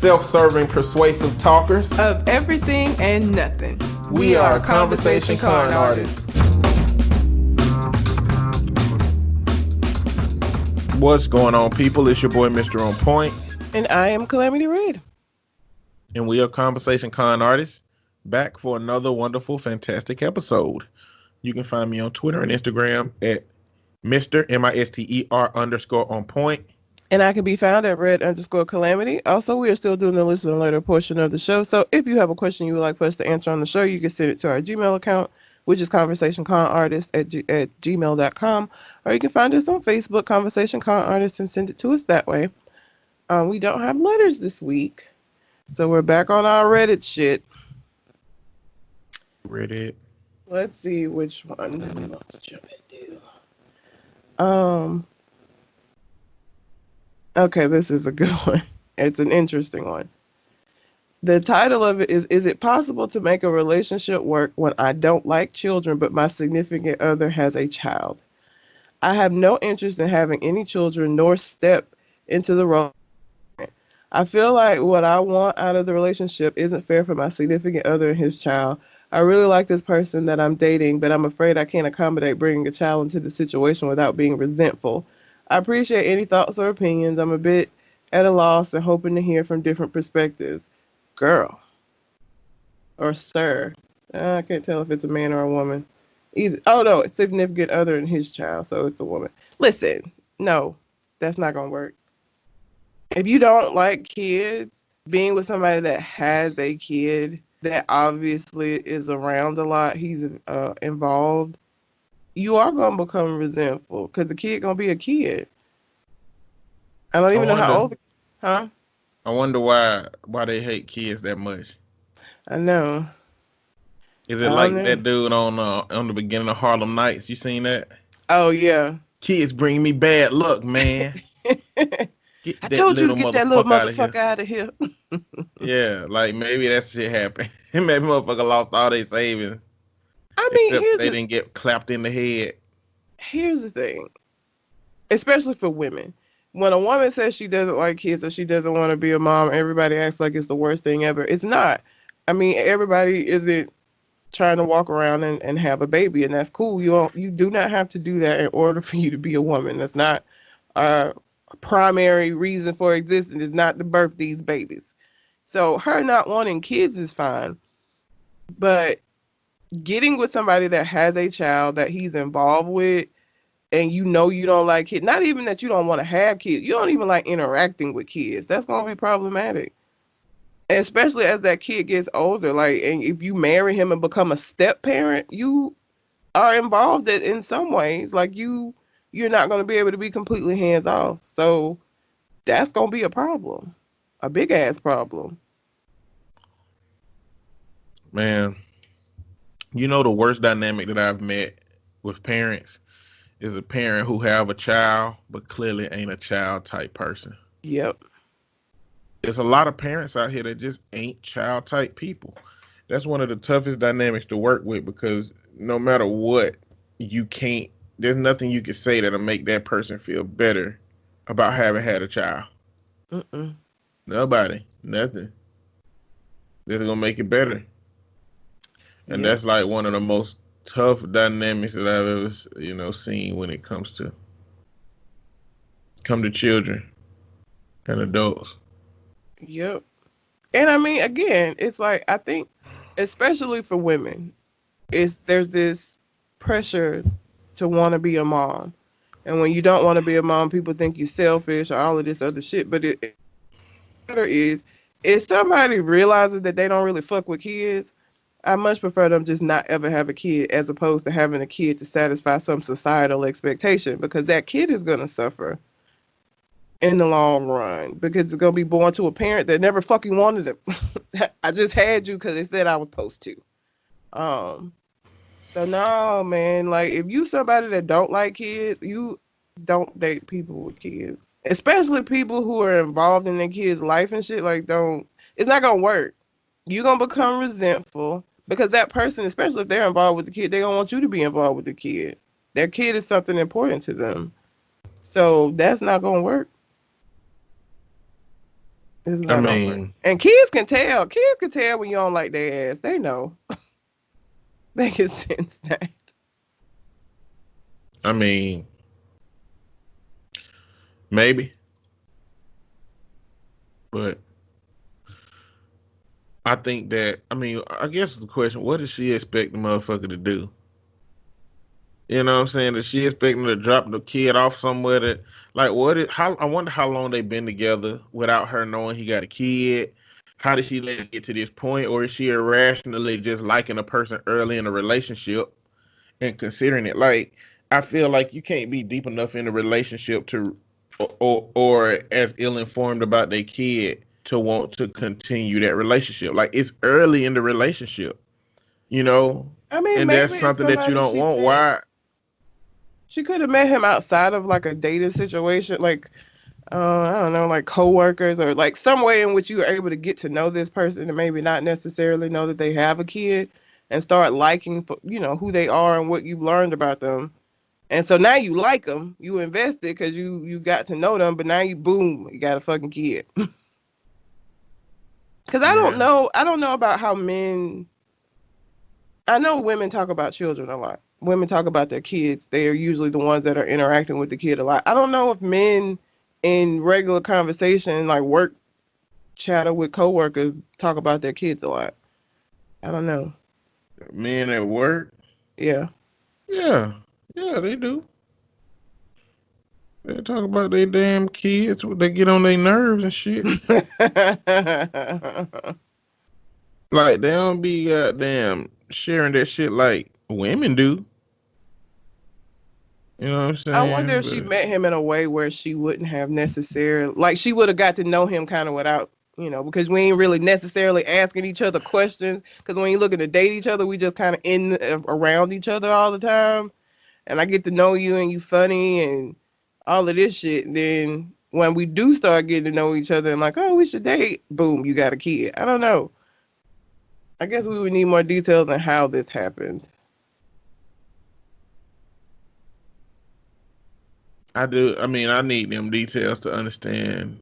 self-serving, persuasive talkers of everything and nothing. We are Conversation Con Artists. What's going on, people? It's your boy, Mr. On Point. And I am Calamity Red. And we are Conversation Con Artists, back for another wonderful, fantastic episode. You can find me on Twitter and Instagram at Mr. MISTER_on point. And I can be found at Red_Calamity. Also, we are still doing the listener letter portion of the show. So if you have a question you would like for us to answer on the show, you can send it to our Gmail account, which is conversationconartist@gmail.com. Or you can find us on Facebook, Conversation Con Artists, and send it to us that way. We don't have letters this week. So we're back on our Reddit shit. Reddit. Let's see which one. Let's jump into. Okay, this is a good one. It's an interesting one. The title of it is it possible to make a relationship work when I don't like children, but my significant other has a child? I have no interest in having any children nor step into the role. I feel like what I want out of the relationship isn't fair for my significant other and his child. I really like this person that I'm dating, but I'm afraid I can't accommodate bringing a child into the situation without being resentful. I appreciate any thoughts or opinions. I'm a bit at a loss and hoping to hear from different perspectives. Girl. Or sir. I can't tell if it's a man or a woman. Either. Oh, no, it's significant other and his child, so it's a woman. Listen, no, that's not going to work. If you don't like kids, being with somebody that has a kid that obviously is around a lot, he's involved, you are going to become resentful because the kid going to be a kid. I don't even know how old. Huh? I wonder why they hate kids that much. I know. Is it like that dude on the beginning of Harlem Nights? You seen that? Oh, yeah. Kids bring me bad luck, man. I told you to get that little motherfucker out of here. Yeah, like maybe that shit happened. Maybe motherfucker lost all their savings. I mean, they didn't get clapped in the head. Here's the thing, especially for women. When a woman says she doesn't like kids or she doesn't want to be a mom, everybody acts like it's the worst thing ever. It's not. I mean, everybody isn't trying to walk around and have a baby, and that's cool. You do not have to do that in order for you to be a woman. That's not a primary reason for existence. Is not to birth these babies. So her not wanting kids is fine, but getting with somebody that has a child that he's involved with, and you don't like kids, not even that you don't want to have kids, you don't even like interacting with kids, that's going to be problematic. Especially as that kid gets older, like, and if you marry him and become a step parent, you are involved in some ways. Like you're not going to be able to be completely hands off. So that's going to be a problem, a big ass problem. Man, you know the worst dynamic that I've met with parents is a parent who have a child but clearly ain't a child type person. Yep. There's a lot of parents out here that just ain't child type people. That's one of the toughest dynamics to work with because no matter what, there's nothing you can say that'll make that person feel better about having had a child. Nobody, nothing. This is gonna make it better. And that's like one of the most tough dynamics that I've ever, seen when it comes to children and adults. Yep. And I mean, again, it's like, I think, especially for women, there's this pressure to want to be a mom. And when you don't want to be a mom, people think you're selfish or all of this other shit. But the matter is, if somebody realizes that they don't really fuck with kids, I much prefer them just not ever have a kid as opposed to having a kid to satisfy some societal expectation, because that kid is going to suffer in the long run because it's going to be born to a parent that never fucking wanted it. I just had you because they said I was supposed to. So no, man, like if you somebody that don't like kids, you don't date people with kids, especially people who are involved in their kids' life and shit. Like, it's not going to work. You're going to become resentful. Because that person, especially if they're involved with the kid, they don't want you to be involved with the kid. Their kid is something important to them. So that's not going to work. It's I not gonna work. mean, And kids can tell. Kids can tell when you don't like their ass. They know. They can sense that. I mean, maybe, but I think that I guess the question: what does she expect the motherfucker to do? You know what I'm saying? Is she expecting to drop the kid off somewhere that, like, what is, how, I wonder how long they've been together without her knowing he got a kid. How did she let it get to this point? Or is she irrationally just liking a person early in a relationship and considering it? Like, I feel like you can't be deep enough in a relationship to, or as ill informed about their kid to want to continue that relationship. Like, it's early in the relationship, you know? I mean, And that's maybe it's something that you somebody don't she want. met. Why? She could have met him outside of like a dating situation, like I don't know, like coworkers or like some way in which you are able to get to know this person and maybe not necessarily know that they have a kid and start liking, who they are and what you've learned about them. And so now you like them, you invested because you got to know them, but now you boom, you got a fucking kid. Because Yeah. I don't know about how men. I know women talk about children a lot. Women talk about their kids. They are usually the ones that are interacting with the kid a lot. I don't know if men in regular conversation, like work chatter with coworkers, talk about their kids a lot. I don't know. Men at work. Yeah. Yeah. Yeah, they do. They talk about their damn kids. They get on their nerves and shit. Like, they don't be goddamn sharing that shit like women do. You know what I'm I wonder saying? if she But met him in a way where she wouldn't have necessarily, like she would have got to know him kind of without, because we ain't really necessarily asking each other questions. Because when you looking to date each other, we just kind of in around each other all the time. And I get to know you and you funny and all of this shit. And then when we do start getting to know each other and like, oh, we should date, boom, you got a kid. I don't know. I guess we would need more details on how this happened. I do. I need them details to understand,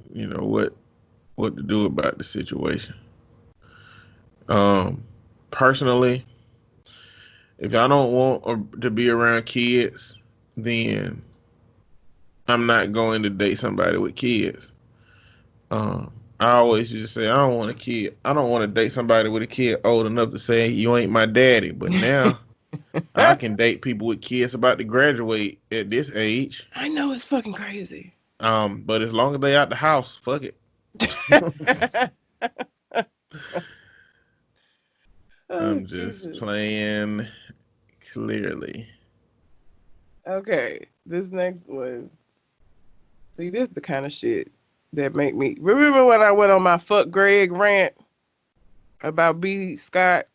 what to do about the situation. Um, Personally, if I don't want to be around kids, then I'm not going to date somebody with kids. I always used to say I don't want a kid. I don't want to date somebody with a kid old enough to say you ain't my daddy. But now I can date people with kids about to graduate at this age. I know it's fucking crazy. But as long as they out the house, fuck it. Oh, I'm just Jesus. playing clearly. Okay, this next one. See, this is the kind of shit that make me remember when I went on my fuck Greg rant about B. Scott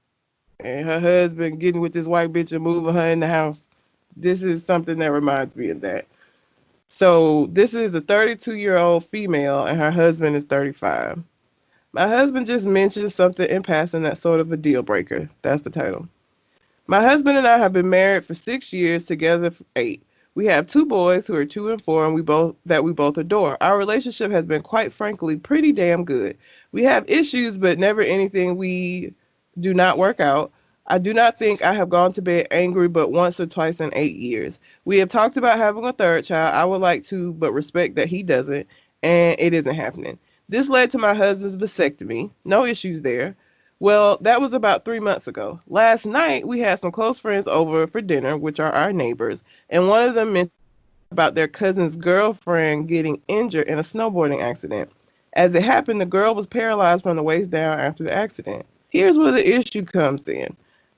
and her husband getting with this white bitch and moving her in the house. This is something that reminds me of that. So this is a 32-year-old female and her husband is 35. My husband just mentioned something in passing that's sort of a deal breaker. That's the title. My husband and I have been married for 6 years, together for 8. We have 2 boys who are 2 and 4, and we both adore. Our relationship has been, quite frankly, pretty damn good. We have issues, but never anything we do not work out. I do not think I have gone to bed angry but once or twice in 8 years. We have talked about having a third child. I would like to, but respect that he doesn't, and it isn't happening. This led to my husband's vasectomy. No issues there. Well, that was about 3 months ago. Last night, we had some close friends over for dinner, which are our neighbors, and one of them mentioned about their cousin's girlfriend getting injured in a snowboarding accident. As it happened, the girl was paralyzed from the waist down after the accident. Here's where the issue comes in.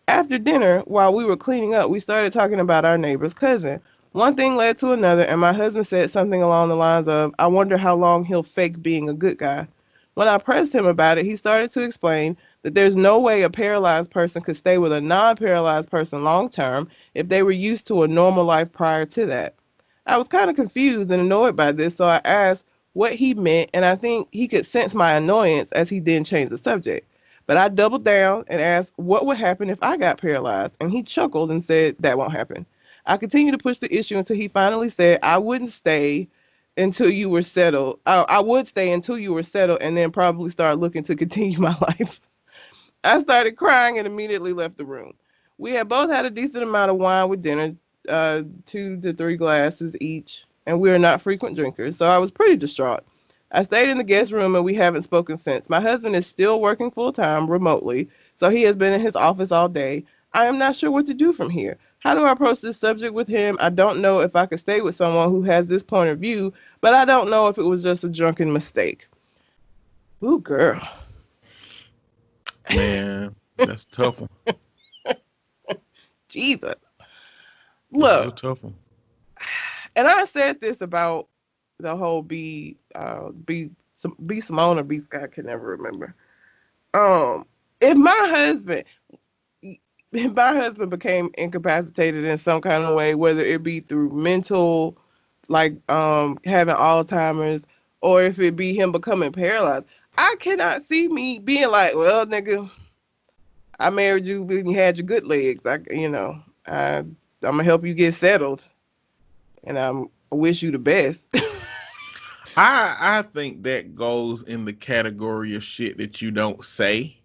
After dinner, while we were cleaning up, we started talking about our neighbor's cousin. One thing led to another, and my husband said something along the lines of, I wonder how long he'll fake being a good guy. When I pressed him about it, he started to explain that there's no way a paralyzed person could stay with a non-paralyzed person long term if they were used to a normal life prior to that. I was kind of confused and annoyed by this, so I asked what he meant, and I think he could sense my annoyance as he then changed the subject. But I doubled down and asked what would happen if I got paralyzed, and he chuckled and said that won't happen. I continued to push the issue until he finally said I wouldn't stay until you were settled. I would stay until you were settled and then probably start looking to continue my life. I started crying and immediately left the room. We had both had a decent amount of wine with dinner, 2 to 3 glasses each, and we are not frequent drinkers, so I was pretty distraught. I stayed in the guest room and we haven't spoken since. My husband is still working full time remotely, so he has been in his office all day. I am not sure what to do from here. How do I approach this subject with him? I don't know if I could stay with someone who has this point of view, but I don't know if it was just a drunken mistake. Ooh, girl. Man, that's a tough one. Jesus. That's a Look, tough one. and I said this about the whole B Simone or B Scott, I can never remember. If my husband became incapacitated in some kind of way, whether it be through mental, like having Alzheimer's, or if it be him becoming paralyzed, I cannot see me being like, well, nigga, I married you when you had your good legs. I'm gonna help you get settled, and I wish you the best. I think that goes in the category of shit that you don't say,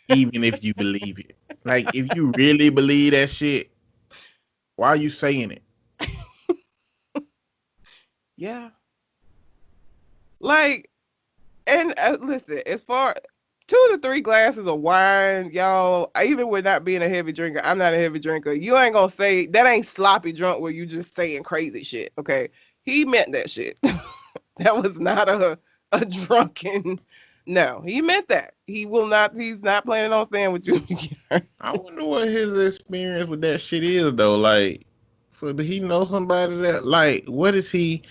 even if you believe it. Like, if you really believe that shit, why are you saying it? Yeah. Like, and listen, as far 2 to 3 glasses of wine, y'all, I even with not being a heavy drinker, I'm not a heavy drinker. You ain't gonna say that ain't sloppy drunk where you just saying crazy shit. Okay. He meant that shit. That was not a drunken. No, he meant that. He's not planning on staying with you. I wonder what his experience with that shit is, though. Like, did he know somebody that, like, what is he?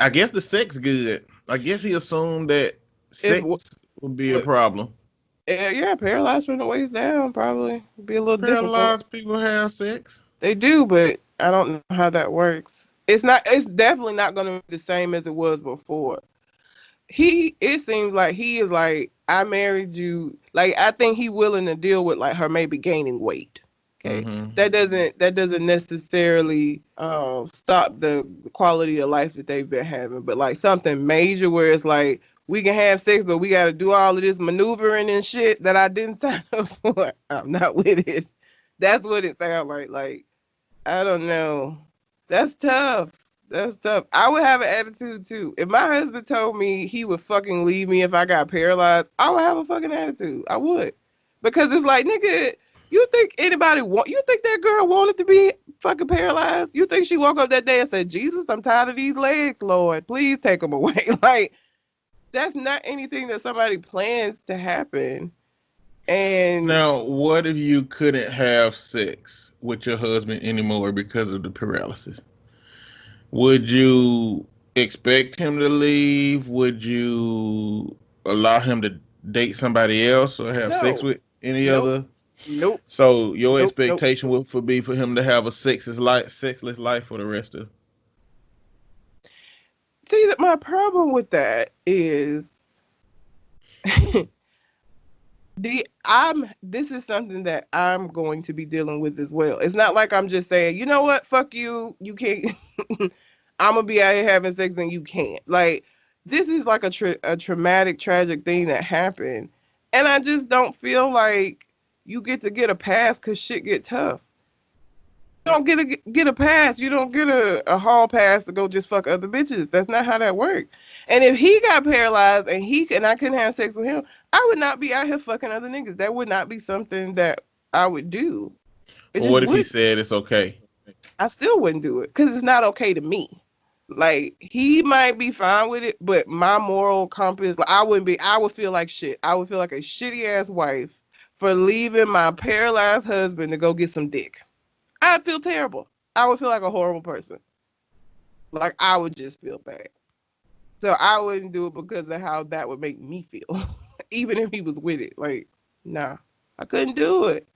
I guess the sex good. I guess he assumed that sex would be a problem. Yeah, paralyzed from the waist down probably be a little difficult. Paralyzed people have sex. They do, but I don't know how that works. It's definitely not going to be the same as it was before. It seems like he is like, I married you. Like, I think he willing to deal with like her maybe gaining weight. Okay. Mm-hmm. That doesn't necessarily stop the quality of life that they've been having, but like something major where it's like, we can have sex, but we got to do all of this maneuvering and shit that I didn't sign up for. I'm not with it. That's what it sounds like. Like, I don't know. That's tough. That's tough. I would have an attitude too. If my husband told me he would fucking leave me if I got paralyzed, I would have a fucking attitude. I would. Because it's like, nigga, you think you think that girl wanted to be fucking paralyzed? You think she woke up that day and said, Jesus, I'm tired of these legs, Lord. Please take them away. Like, that's not anything that somebody plans to happen. And now, what if you couldn't have sex with your husband anymore because of the paralysis? Would you expect him to leave? Would you allow him to date somebody else or have sex with any other? Nope. So your expectation would be for him to have a sexless life for the rest of. See, that my problem with that is this is something that I'm going to be dealing with as well. It's not like I'm just saying, you know what, fuck you, you can't. I'm gonna be out here having sex and you can't. Like, this is like a traumatic, tragic thing that happened, and I just don't feel like you get to get a pass because shit get tough. You don't get a pass. You don't get a hall pass to go just fuck other bitches. That's not how that works. And if he got paralyzed and I couldn't have sex with him, I would not be out here fucking other niggas. That would not be something that I would do. Well, what if he said it's okay? I still wouldn't do it because it's not okay to me. Like, he might be fine with it, but my moral compass, like, I would feel like shit. I would feel like a shitty ass wife for leaving my paralyzed husband to go get some dick. I'd feel terrible. I would feel like a horrible person. Like, I would just feel bad. So I wouldn't do it because of how that would make me feel. Even if he was with it. Like, nah, I couldn't do it.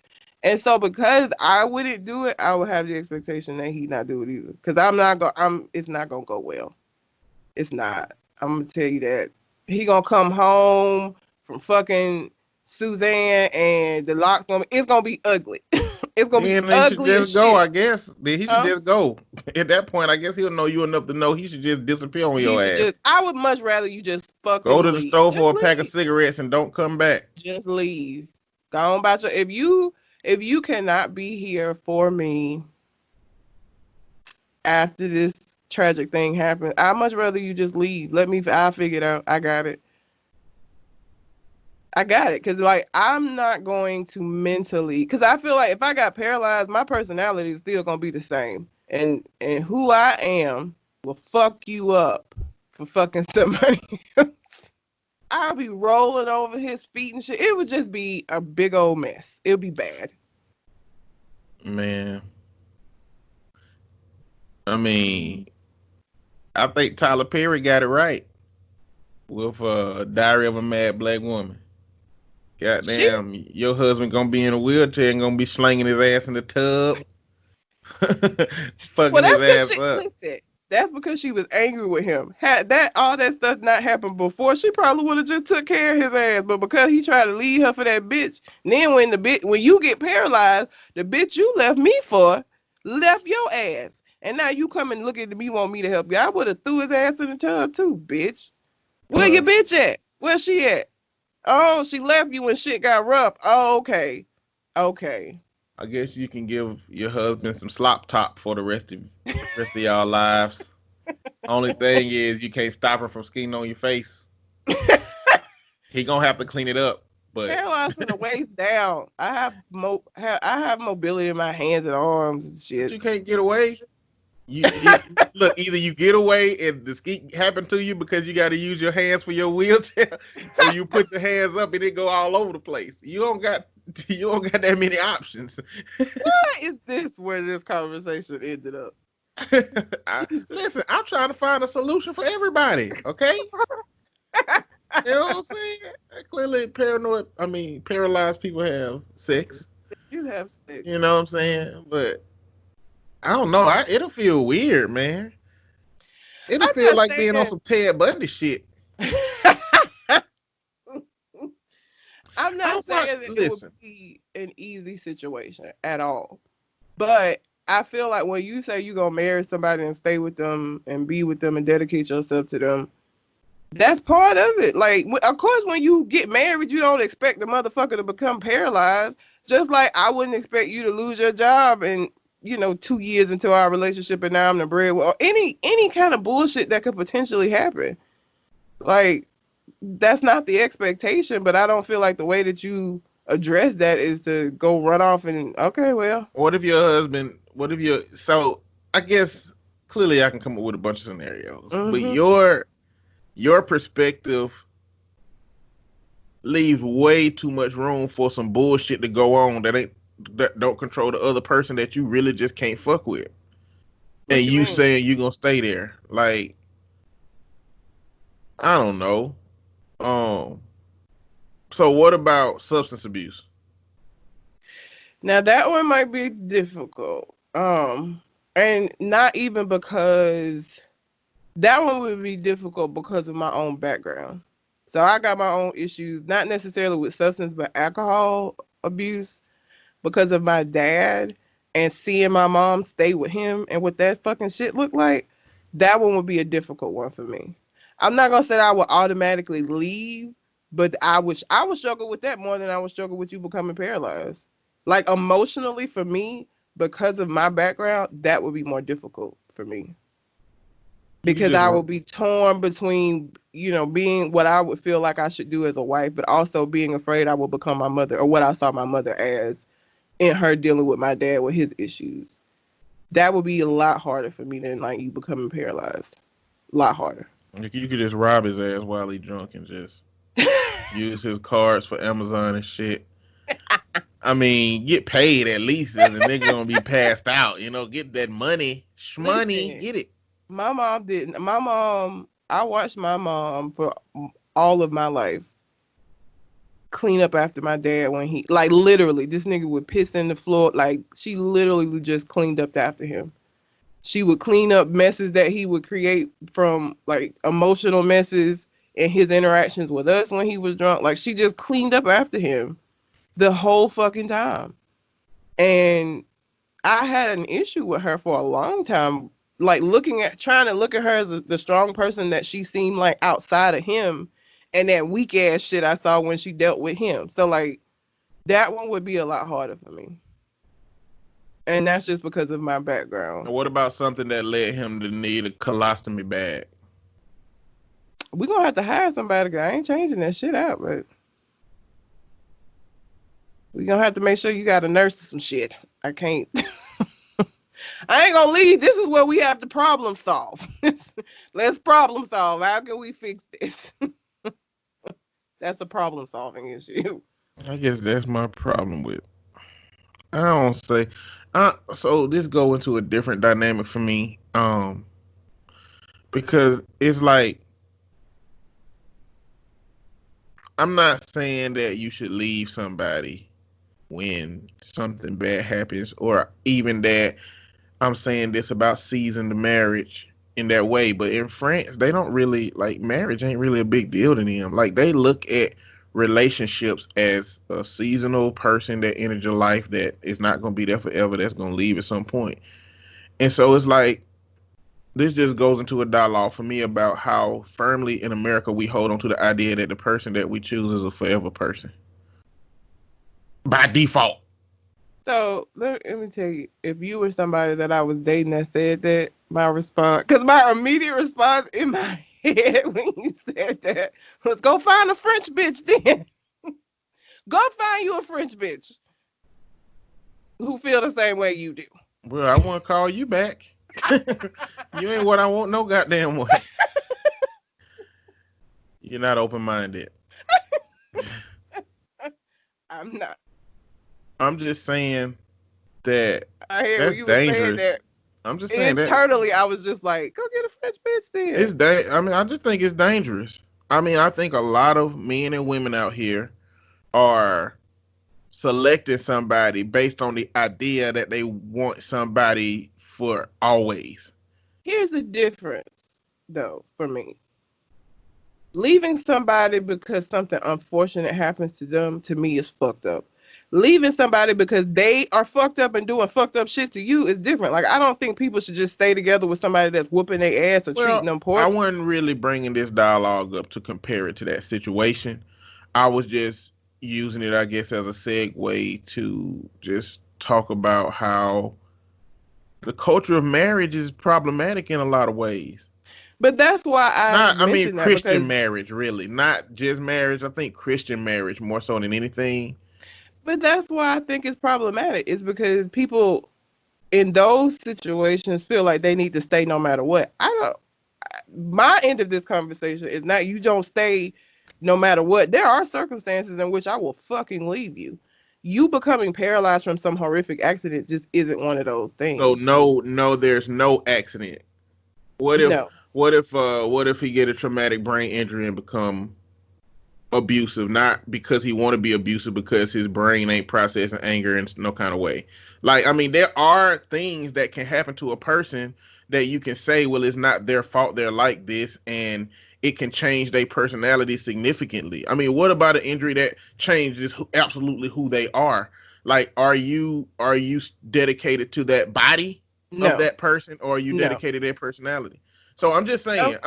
And so because I wouldn't do it, I would have the expectation that he not do it either. Because it's not gonna go well. It's not. I'm gonna tell you that. He gonna come home from fucking Suzanne and it's gonna be ugly. It's gonna be Then he should ugly as just go, shit. I guess. Then he should Huh? just go. At that point, I guess he'll know you enough to know he should just disappear on He your should ass. just. I would much rather you just Go fucking to the leave. store Just for a pack of leave. cigarettes and don't come back. Just leave. Go on about your. If you cannot be here for me after this tragic thing happened, I'd much rather you just leave. I'll figure it out. I got it. Because like I'm not going to mentally, because I feel like if I got paralyzed, my personality is still gonna be the same, and who I am will fuck you up for fucking somebody else. I'll be rolling over his feet and shit. It would just be a big old mess. It would be bad. Man. I mean, I think Tyler Perry got it right with Diary of a Mad Black Woman. Goddamn, your husband gonna be in a wheelchair and gonna be slinging his ass in the tub, fucking his ass up. Listen, that's because she was angry with him. Had all that stuff not happened before, she probably would have just took care of his ass. But because he tried to leave her for that bitch, then when you get paralyzed, the bitch you left me for left your ass, and now you come and look at me, want me to help you. I would have threw his ass in the tub too, bitch. Where your bitch at? Where she at? Oh, she left you when shit got rough. Oh, okay. I guess you can give your husband some slop top for the rest of y'all lives. Only thing is you can't stop her from skiing on your face. He gonna have to clean it up. But paralyzed from the waist down. I have mobility in my hands and arms and shit. But you can't get away. Look, either you get away and the ski happen to you because you got to use your hands for your wheelchair, or you put your hands up and it go all over the place. You don't got that many options. What is this? Where this conversation ended up? Listen, I'm trying to find a solution for everybody. Okay. You know what I'm saying? Clearly, paralyzed people have sex. You have sex. You know what I'm saying? But I don't know. It'll feel weird, man. It'll feel like being on some Ted Bundy shit. I'm not saying that it would be an easy situation at all. But I feel like when you say you're going to marry somebody and stay with them and be with them and dedicate yourself to them, that's part of it. Like, of course, when you get married, you don't expect the motherfucker to become paralyzed. Just like I wouldn't expect you to lose your job and 2 years into our relationship and now I'm the breadwinner, or any kind of bullshit that could potentially happen. Like, that's not the expectation, but I don't feel like the way that you address that is to go run off and, okay, well. So I guess clearly I can come up with a bunch of scenarios, but your perspective leaves way too much room for some bullshit to go on that don't control the other person that you really just can't fuck with. And you saying you gonna stay there. Like, I don't know. So what about substance abuse? Now that one might be difficult. And not even because that one would be difficult because of my own background. So I got my own issues, not necessarily with substance, but alcohol abuse, because of my dad and seeing my mom stay with him and what that fucking shit looked like. That one would be a difficult one for me. I'm not gonna say that I would automatically leave, but I would struggle with that more than I would struggle with you becoming paralyzed. Like, emotionally, for me, because of my background, that would be more difficult for me. Because I would be torn between, being what I would feel like I should do as a wife, but also being afraid I will become my mother, or what I saw my mother as, in her dealing with my dad with his issues. That would be a lot harder for me than, like, you becoming paralyzed. A lot harder. You could just rob his ass while he's drunk and just use his cards for Amazon and shit. I mean, get paid at least, and the nigga gonna be passed out. Get that money, shmoney, get it. My mom didn't. I watched my mom for all of my life clean up after my dad when he, like, literally, this nigga would piss in the floor. Like, she literally just cleaned up after him. She would clean up messes that he would create from, like, emotional messes and his interactions with us when he was drunk. Like, she just cleaned up after him the whole fucking time. And I had an issue with her for a long time, like trying to look at her as the strong person that she seemed like outside of him, and that weak ass shit I saw when she dealt with him. So like that one would be a lot harder for me. And that's just because of my background. What about something that led him to need a colostomy bag? We're going to have to hire somebody, because I ain't changing that shit out, but we're going to have to make sure you got a nurse or some shit. I can't. I ain't going to leave. This is where we have to problem solve. Let's problem solve. How can we fix this? That's a problem solving issue. I guess that's my problem with it. I don't say. So this go into a different dynamic for me. Because it's like, I'm not saying that you should leave somebody when something bad happens, or even that I'm saying this about season the marriage in that way. But in France, they don't really, like, marriage ain't really a big deal to them. Like, they look at relationships as a seasonal person that entered your life that is not going to be there forever, that's going to leave at some point. And so it's like, this just goes into a dialogue for me about how firmly in America we hold on to the idea that the person that we choose is a forever person by default. So let me tell you, if you were somebody that I was dating that said that, my response, because my immediate response in my head when you said that was, go find a French bitch then. Go find you a French bitch who feel the same way you do. Well, I want to call you back. You ain't what I want no goddamn way. You're not open-minded. I'm not. I'm just saying that I hear that's you dangerous. saying that. I'm just saying that internally, I was just like, go get a French bitch then. it's I mean, I just think it's dangerous. I mean, I think a lot of men and women out here are selecting somebody based on the idea that they want somebody for always. Here's the difference, though, for me. Leaving somebody because something unfortunate happens to them, to me, is fucked up. Leaving somebody because they are fucked up and doing fucked up shit to you is different. Like, I don't think people should just stay together with somebody that's whooping their ass or treating them poorly. I wasn't really bringing this dialogue up to compare it to that situation. I was just using it, I guess, as a segue to just talk about how the culture of marriage is problematic in a lot of ways. But that's why I mean Christian marriage, really, not just marriage. I think Christian marriage more so than anything. But that's why I think it's problematic. It's because people in those situations feel like they need to stay no matter what. My end of this conversation is not you don't stay no matter what. There are circumstances in which I will fucking leave you. You becoming paralyzed from some horrific accident just isn't one of those things. So no, there's no accident. What if he get a traumatic brain injury and become abusive, not because he want to be abusive, because his brain ain't processing anger in no kind of way? Like, I mean, there are things that can happen to a person that you can say, well, it's not their fault they're like this, and it can change their personality significantly. I mean, what about an injury that changes absolutely who they are? Like, are you dedicated to that body of that person, or are you dedicated to their personality? So I'm just saying,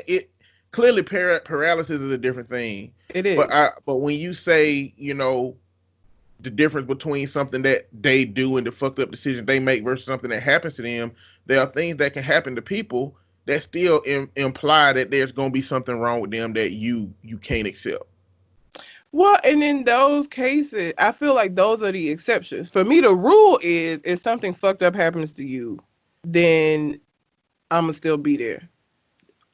it clearly paralysis is a different thing. It is. But when you say, the difference between something that they do and the fucked up decision they make versus something that happens to them, there are things that can happen to people that still imply that there's going to be something wrong with them that you can't accept. Well, and in those cases, I feel like those are the exceptions. For me, the rule is if something fucked up happens to you, then I'm going to still be there.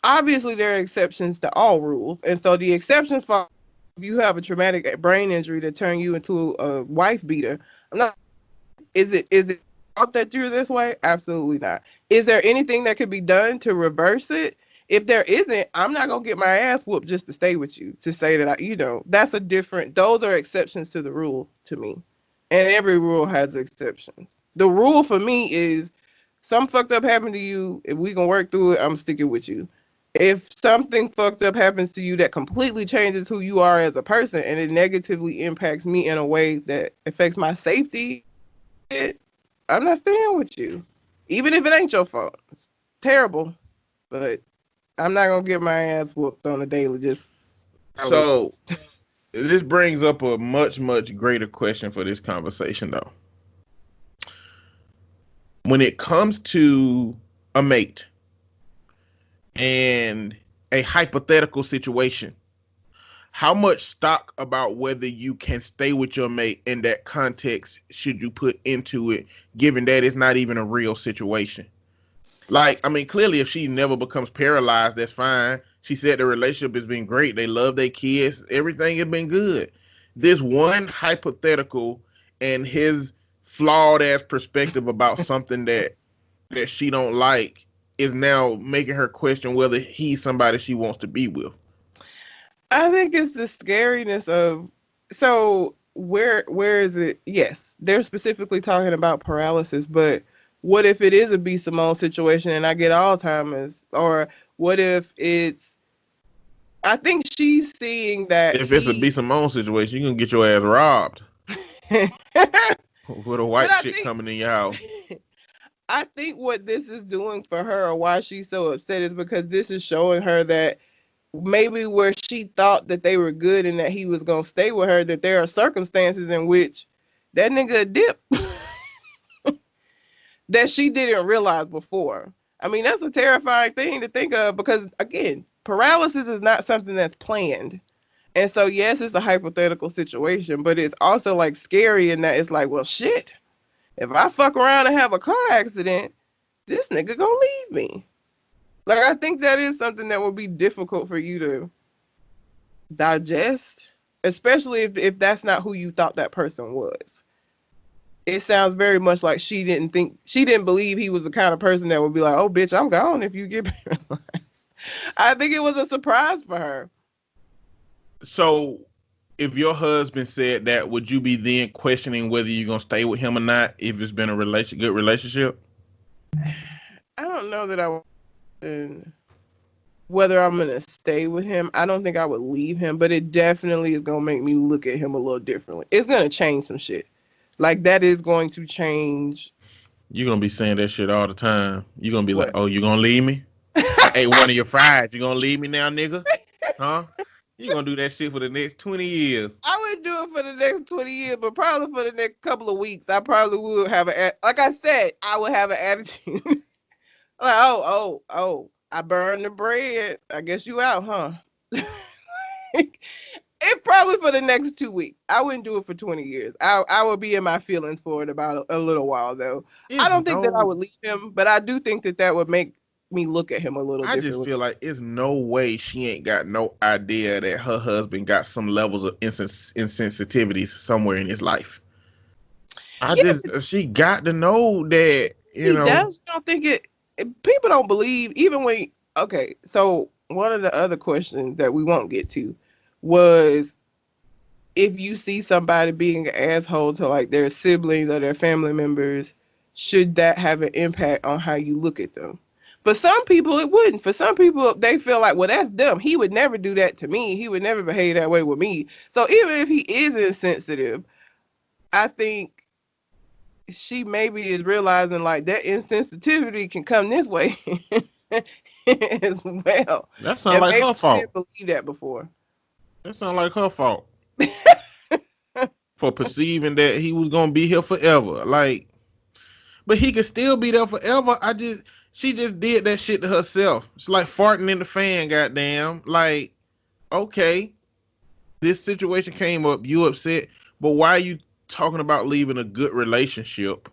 Obviously, there are exceptions to all rules. And so the exceptions for if you have a traumatic brain injury that turn you into a wife beater, is it out that you're this way? Absolutely not. Is there anything that could be done to reverse it? If there isn't, I'm not going to get my ass whooped just to stay with you, to say that, that's a different, those are exceptions to the rule to me. And every rule has exceptions. The rule for me is something fucked up happened to you. If we can work through it, I'm sticking with you. If something fucked up happens to you that completely changes who you are as a person and it negatively impacts me in a way that affects my safety I'm not staying with you. Even if it ain't your fault. It's terrible. But I'm not gonna get my ass whooped on a daily. Just So this brings up a much, much greater question for this conversation, though. When it comes to a mate and a hypothetical situation, how much stock about whether you can stay with your mate in that context should you put into it, given that it's not even a real situation? Like, I mean, clearly, if she never becomes paralyzed, that's fine. She said the relationship has been great. They love their kids. Everything has been good. This one hypothetical and his flawed ass perspective about something that she don't like is now making her question whether he's somebody she wants to be with. I think it's the scariness of, so where is it? Yes, they're specifically talking about paralysis, but what if it is a B. Simone situation and I get Alzheimer's? Or what if it's, I think she's seeing that if it's a B. Simone situation, you can get your ass robbed with a white shit coming in your house. I think what this is doing for her, or why she's so upset, is because this is showing her that maybe where she thought that they were good and that he was going to stay with her, that there are circumstances in which that nigga dip that she didn't realize before. I mean, that's a terrifying thing to think of because, again, paralysis is not something that's planned. And so, yes, it's a hypothetical situation, but it's also like scary in that it's like, well, shit, if I fuck around and have a car accident, this nigga gonna leave me. Like, I think that is something that would be difficult for you to digest, especially if that's not who you thought that person was. It sounds very much like she didn't believe he was the kind of person that would be like, oh, bitch, I'm gone if you get paralyzed. I think it was a surprise for her. So, if your husband said that, would you be then questioning whether you're going to stay with him or not if it's been a good relationship? I don't know that I would, whether I'm going to stay with him. I don't think I would leave him, but it definitely is going to make me look at him a little differently. It's going to change some shit. Like, that is going to change. You're going to be saying that shit all the time. You're going to be like, oh, you going to leave me? I ate one of your fries. You going to leave me now, nigga? Huh? You going to do that shit for the next 20 years. I wouldn't do it for the next 20 years, but probably for the next couple of weeks, I probably would have like I said, I would have an attitude. Like, oh, I burned the bread. I guess you out, huh? It probably for the next 2 weeks. I wouldn't do it for 20 years. I would be in my feelings for it about a little while, though. I don't think that I would leave him, but I do think that would make me look at him a little differently. I just feel like it's no way she ain't got no idea that her husband got some levels of insensitivities somewhere in his life. She got to know that, you know. I don't think people don't believe, even when, okay, so one of the other questions that we won't get to was, if you see somebody being an asshole to like their siblings or their family members, should that have an impact on how you look at them? For some people, it wouldn't. For some people, they feel like, well, that's dumb. He would never do that to me. He would never behave that way with me. So even if he is insensitive, I think she maybe is realizing like that insensitivity can come this way as well. That sounds like her fault. She didn't believe that before. That sounds like her fault. For perceiving that he was gonna be here forever. Like, but he could still be there forever. She just did that shit to herself. It's like farting in the fan, goddamn. Like, okay, this situation came up, you upset, but why are you talking about leaving a good relationship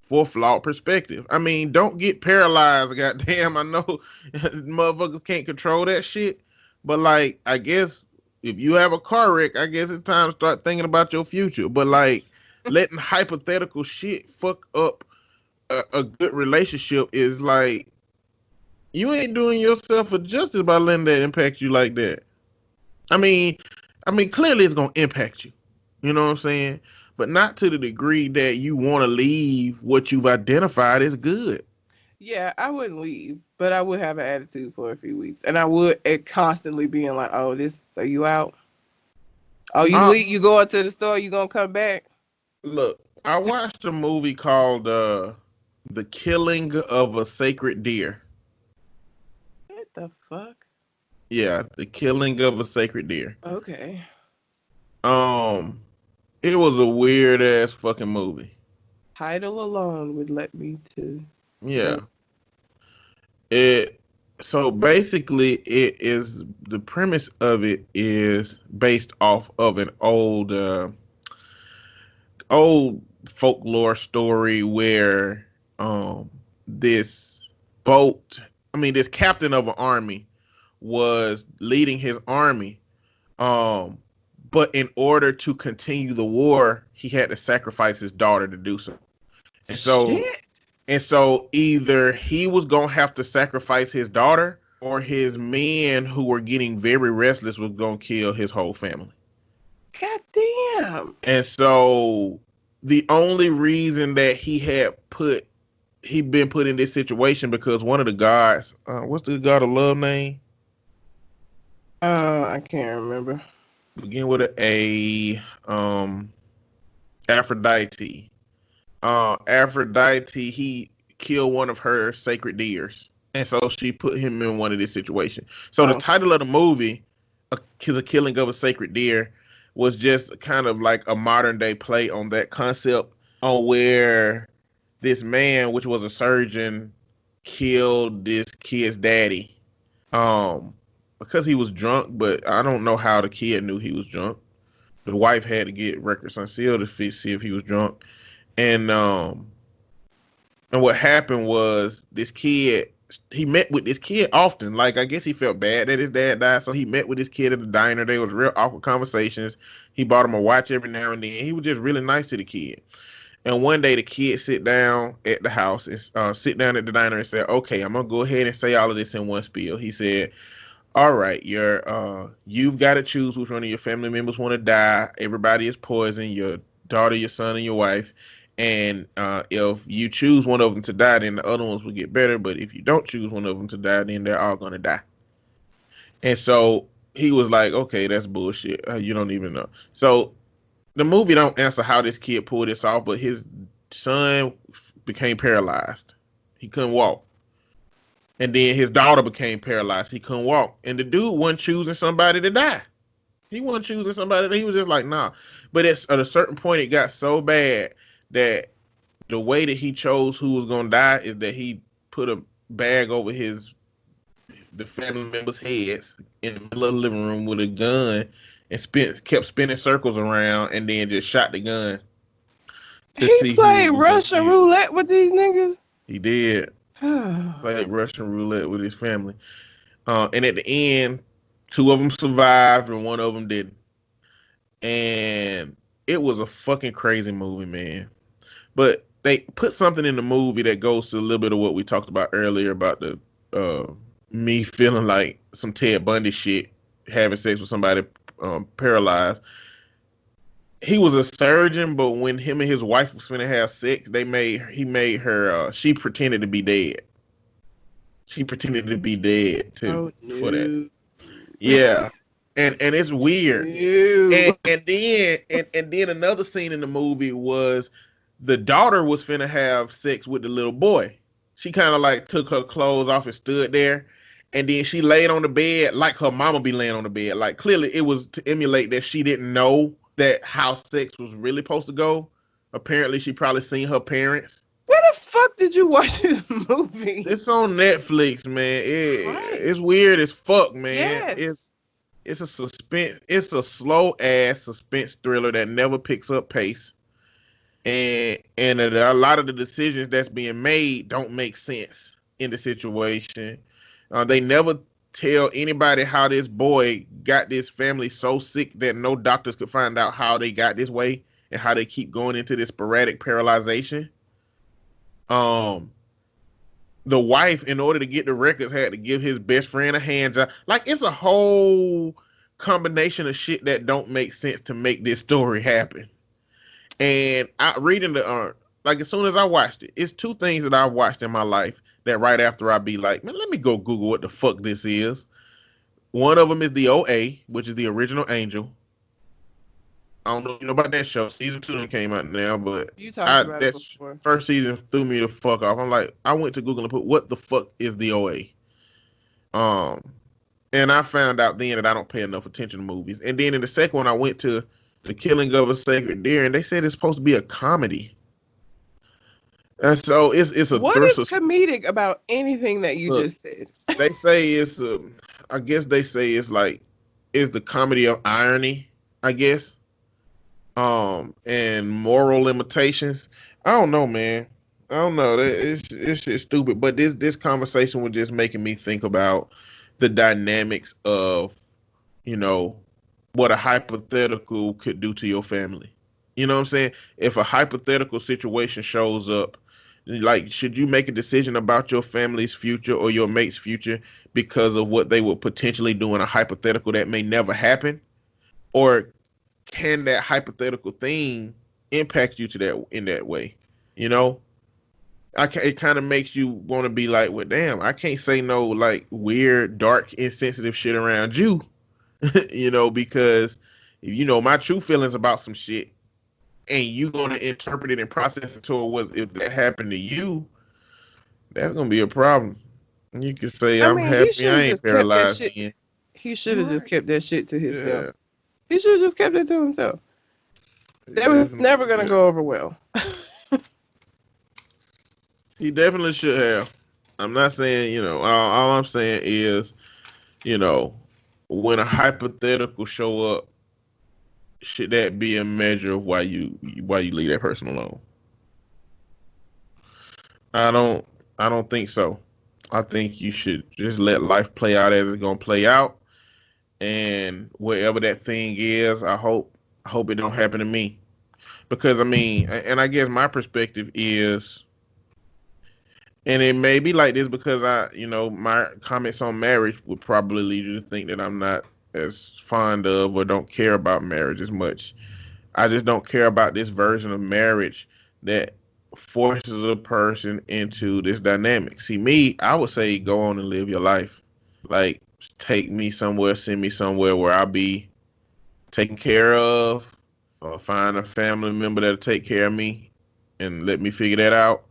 for a flawed perspective? I mean, don't get paralyzed, goddamn. I know motherfuckers can't control that shit, but like, I guess if you have a car wreck, I guess it's time to start thinking about your future. But like, letting hypothetical shit fuck up a good relationship is like, you ain't doing yourself a justice by letting that impact you like that. I mean, clearly it's gonna impact you. You know what I'm saying? But not to the degree that you want to leave what you've identified as good. Yeah, I wouldn't leave, but I would have an attitude for a few weeks, and I would constantly being like, "Oh, are you out? Oh, you leave? You going to the store? You gonna come back?" Look, I watched a movie called The Killing of a Sacred Deer. What the fuck? Yeah, The Killing of a Sacred Deer. Okay. Um, it was a weird ass fucking movie. Title alone would let me to Yeah. know. It so basically it is the premise of it is based off of an old folklore story where this boat this captain of an army was leading his army um but in order to continue the war he had to sacrifice his daughter to do so. And so Shit. and so either he was gonna have to sacrifice his daughter or his men who were getting very restless was gonna kill his whole family. God damn. And so the only reason that he'd been put in this situation because one of the gods, what's the god of love name? I can't remember. Begin with Aphrodite. Aphrodite, he killed one of her sacred deers. And so she put him in one of this situation. So the Oh. title of the movie, The Killing of a Sacred Deer, was just kind of like a modern day play on that concept on where this man, which was a surgeon, killed this kid's daddy. Because he was drunk, but I don't know how the kid knew he was drunk. The wife had to get records unsealed to see if he was drunk. And what happened was he met with this kid often. Like I guess he felt bad that his dad died, so he met with this kid at the diner. There was real awkward conversations. He bought him a watch every now and then. He was just really nice to the kid. And one day the kid sit down at the house and sit down at the diner and said, "Okay, I'm gonna go ahead and say all of this in one spiel." He said, "All right, you've got to choose which one of your family members want to die. Everybody is poisoned. Your daughter, your son, and your wife. And if you choose one of them to die, then the other ones will get better. But if you don't choose one of them to die, then they're all gonna die." And so he was like, "Okay, that's bullshit. You don't even know." So the movie don't answer how this kid pulled this off, but his son became paralyzed. He couldn't walk. And then his daughter became paralyzed. He couldn't walk. And the dude wasn't choosing somebody to die. He wasn't choosing somebody. He was just like, nah. But at a certain point, it got so bad that the way that he chose who was going to die is that he put a bag over the family members' heads in the middle of the living room with a gun and kept spinning circles around and then just shot the gun. He played Russian roulette with these niggas? He did. Played Russian roulette with his family. And at the end, 2 of them survived and 1 of them didn't. And it was a fucking crazy movie, man. But they put something in the movie that goes to a little bit of what we talked about earlier about the me feeling like some Ted Bundy shit, having sex with somebody paralyzed. He was a surgeon, but when him and his wife was finna have sex, he made her she pretended to be dead. She pretended to be dead too for that. Yeah. And it's weird. And then another scene in the movie was the daughter was finna have sex with the little boy. She kind of like took her clothes off and stood there. And then she laid on the bed like her mama be laying on the bed. Like clearly it was to emulate that she didn't know that how sex was really supposed to go. Apparently she probably seen her parents. Where the fuck did you watch this movie? It's on Netflix, man. It's weird as fuck, man. Yes. It's a suspense. It's a slow ass suspense thriller that never picks up pace. And a lot of the decisions that's being made don't make sense in the situation. They never tell anybody how this boy got this family so sick that no doctors could find out how they got this way and how they keep going into this sporadic paralyzation. The wife, in order to get the records, had to give his best friend a hand job. Like, it's a whole combination of shit that don't make sense to make this story happen. And reading like as soon as I watched it, it's 2 things that I've watched in my life that right after I be like, man, let me go Google what the fuck this is. One of them is the OA, which is the original Angel. I don't know if you know about that show. Season 2 done came out now, but You talked about it that before. first season threw me the fuck off. I'm like, I went to Google and put what the fuck is the OA? Um, and I found out then that I don't pay enough attention to movies. And then in the second one, I went to The Killing of a Sacred Deer, and they said it's supposed to be a comedy. And so it's a What thrill. is comedic about anything that you Look, just said? They say it's I guess they say it's like it's the comedy of irony, I guess. And moral limitations. I don't know, man. I don't know. It's just stupid. But this conversation was just making me think about the dynamics of, you know, what a hypothetical could do to your family. You know what I'm saying? If a hypothetical situation shows up, like, should you make a decision about your family's future or your mate's future because of what they will potentially do in a hypothetical that may never happen? Or can that hypothetical thing impact you to that in that way? You know, it kind of makes you want to be like, well, damn, I can't say no like weird, dark, insensitive shit around you, you know, because you know my true feelings about some shit, and you gonna interpret it and process it to it was if that happened to you, that's gonna be a problem. You can say I I'm mean, he happy should I have ain't just kept that paralyzed shit. again. He should have just kept that shit to himself. Yeah, He should have just kept it to himself. That was never gonna go over well. He definitely should have. I'm not saying, you know, all I'm saying is, you know, when a hypothetical show up, should that be a measure of why you leave that person alone? I don't I don't think so. I think you should just let life play out as it's gonna play out, and whatever that thing is, I hope it don't happen to me. Because I mean, and I guess my perspective is, and it may be like this because you know, my comments on marriage would probably lead you to think that I'm not as fond of or don't care about marriage as much. I just don't care about this version of marriage that forces a person into this dynamic. See, me, I would say go on and live your life. Like, take me somewhere, send me somewhere where I'll be taken care of, or find a family member that'll take care of me and let me figure that out.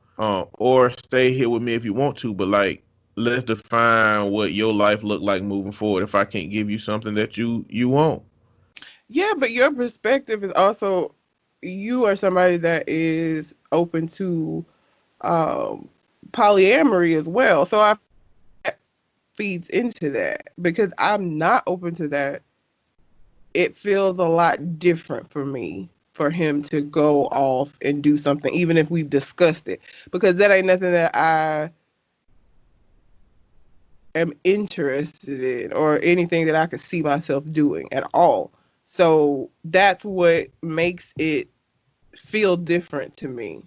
Or stay here with me if you want to, but like, let's define what your life look like moving forward. If I can't give you something that you want, Yeah, but your perspective is also, you are somebody that is open to um, polyamory as well. So I feeds into that because I'm not open to that. It feels a lot different for me for him to go off and do something, even if we've discussed it, because that ain't nothing that I am interested in or anything that I could see myself doing at all. So that's what makes it feel different to me.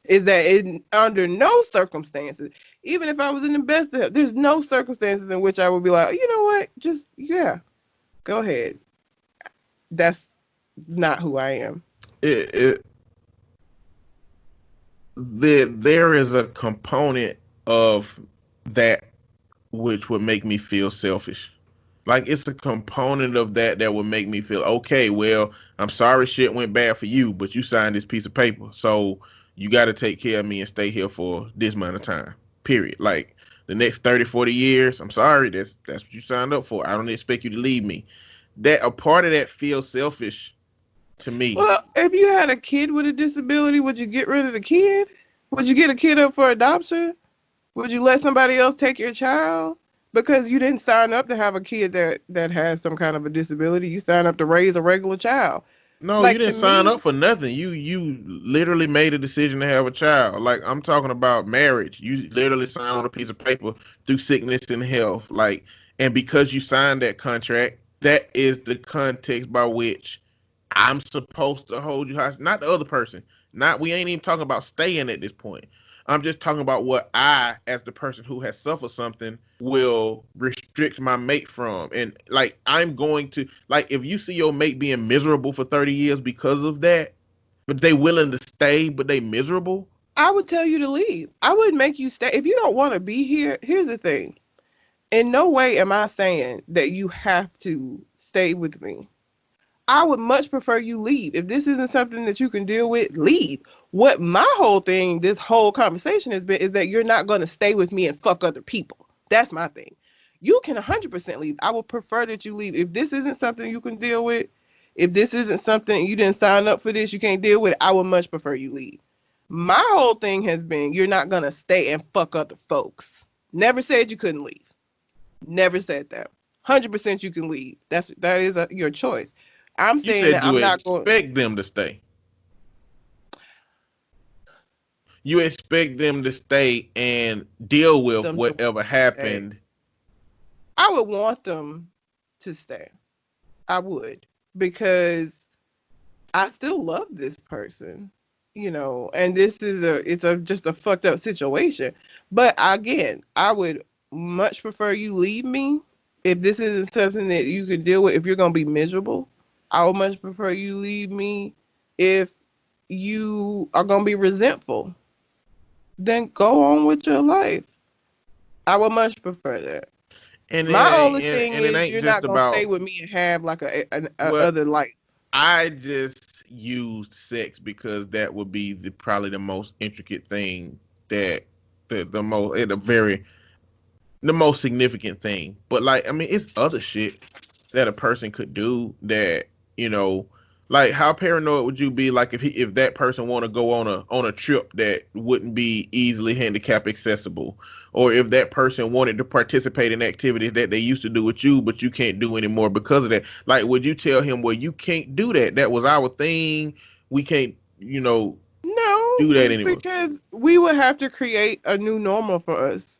Is that under no circumstances, even if I was in the best of health, there's no circumstances in which I would be like, you know what, just, yeah, go ahead. That's not who I am. it there is a component of that which would make me feel selfish. Like, it's a component of that that would make me feel okay. Well, I'm sorry shit went bad for you, but you signed this piece of paper, so you got to take care of me and stay here for this amount of time. Period. Like, the next 30, 40 years, I'm sorry, that's what you signed up for. I don't expect you to leave me. That a part of that feels selfish to me. Well, if you had a kid with a disability, would you get rid of the kid? Would you get a kid up for adoption? Would you let somebody else take your child? Because you didn't sign up to have a kid that has some kind of a disability. You signed up to raise a regular child. No, you Like, didn't to sign me, up for nothing. You literally made a decision to have a child. Like, I'm talking about marriage. You literally signed on a piece of paper through sickness and health. Like, and because you signed that contract, that is the context by which I'm supposed to hold you hostage, not the other person. Not, we ain't even talking about staying at this point. I'm just talking about what I, as the person who has suffered something, will restrict my mate from. And like, I'm going to, like, if you see your mate being miserable for 30 years because of that, but they willing to stay, but they miserable. I would tell you to leave. I wouldn't make you stay. If you don't want to be here, here's the thing. In no way am I saying that you have to stay with me. I would much prefer you leave. If this isn't something that you can deal with, leave. What my whole thing, this whole conversation has been, is that you're not going to stay with me and fuck other people. That's my thing. You can 100% leave. I would prefer that you leave. If this isn't something you can deal with, if this isn't something you didn't sign up for this, you can't deal with it, I would much prefer you leave. My whole thing has been, you're not going to stay and fuck other folks. Never said you couldn't leave. Never said that. 100% you can leave. That is your choice. I'm saying that I'm not going. You expect them to stay. You expect them to stay and deal with whatever happened. I would want them to stay. I would, because I still love this person, and this is just a fucked up situation. But again, I would much prefer you leave me if this isn't something that you can deal with. If you're gonna be miserable, I would much prefer you leave me. If you are gonna be resentful, then go on with your life. I would much prefer that. And my only thing is, you're not gonna stay with me and have like other life. I just used sex because that would be probably the most intricate thing, that the most significant thing. But like, I mean, it's other shit that a person could do that, like, how paranoid would you be, like, if that person want to go on a trip that wouldn't be easily handicap accessible, or if that person wanted to participate in activities that they used to do with you but you can't do anymore because of that? Like, would you tell him, well, you can't do that, that was our thing, we can't no do that anymore? Because we would have to create a new normal for us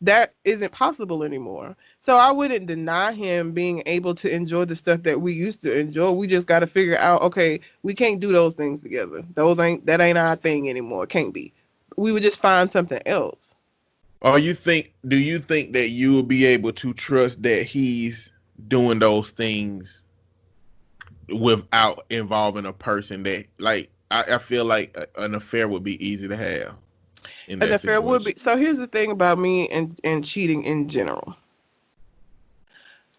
that isn't possible anymore. So I wouldn't deny him being able to enjoy the stuff that we used to enjoy. We just got to figure out, okay, we can't do those things together. That ain't our thing anymore. It can't be. We would just find something else. Do you think that you will be able to trust that he's doing those things without involving a person that, like, I feel like an affair would be easy to have? An affair would be. So here's the thing about me and cheating in general.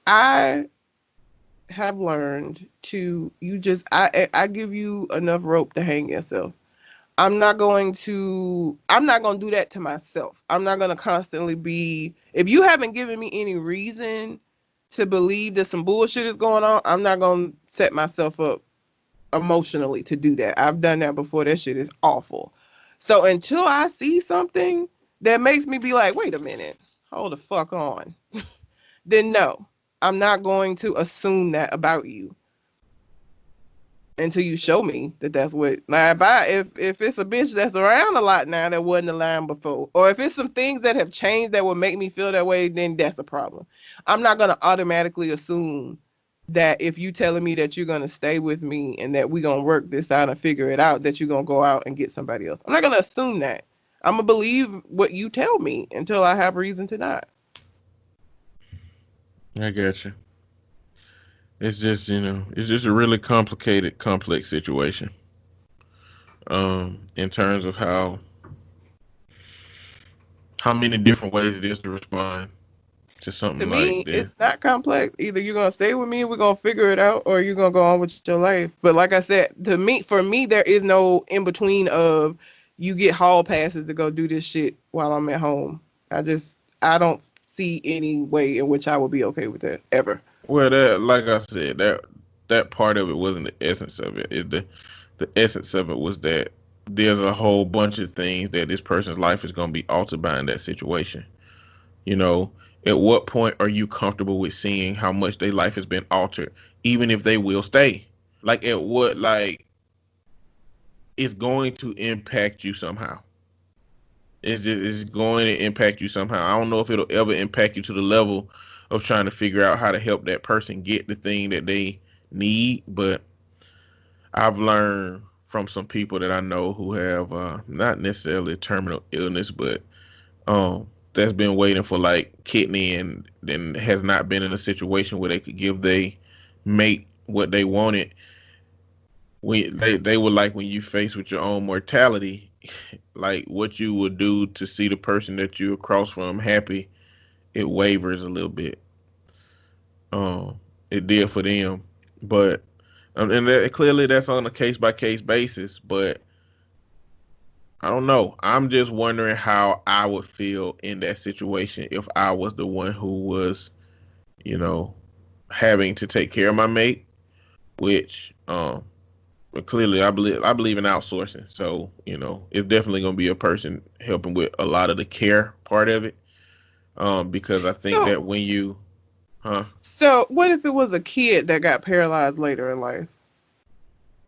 I have learned to, I give you enough rope to hang yourself. I'm not going to do that to myself. I'm not going to constantly be, if you haven't given me any reason to believe that some bullshit is going on, I'm not going to set myself up emotionally to do that. I've done that before. That shit is awful. So until I see something that makes me be like, wait a minute, hold the fuck on, then no, I'm not going to assume that about you until you show me that that's what. Now, if it's a bitch that's around a lot now that wasn't around before, or if it's some things that have changed that would make me feel that way, then that's a problem. I'm not going to automatically assume that if you telling me that you're going to stay with me and that we're going to work this out and figure it out, that you're going to go out and get somebody else. I'm not going to assume that. I'm going to believe what you tell me until I have reason to not. I got you. It's just, it's just a really complex situation. In terms of how many different ways it is to respond to something like this. To me, it's not complex. Either you're going to stay with me and we're going to figure it out, or you're going to go on with your life. But like I said, for me, there is no in between of you get hall passes to go do this shit while I'm at home. I don't see any way in which I would be okay with that ever. Well, that, like I said, that part of it wasn't the essence of it. The essence of it was that there's a whole bunch of things that this person's life is going to be altered by in that situation. At what point are you comfortable with seeing how much their life has been altered, even if they will stay? Like, at what, like, it's going to impact you somehow. It's going to impact you somehow. I don't know if it'll ever impact you to the level of trying to figure out how to help that person get the thing that they need. But I've learned from some people that I know who have not necessarily a terminal illness, but that's been waiting for like kidney and then has not been in a situation where they could give they mate what they wanted. They were like, when you face with your own mortality, like what you would do to see the person that you're across from happy, it wavers a little bit. It did for them, but And clearly that's on a case by case basis, but I don't know. I'm just wondering how I would feel in that situation if I was the one who was, you know, having to take care of my mate, which but clearly I believe in outsourcing. So, it's definitely gonna be a person helping with a lot of the care part of it. Because I think So, that when you huh, so what if it was a kid that got paralyzed later in life?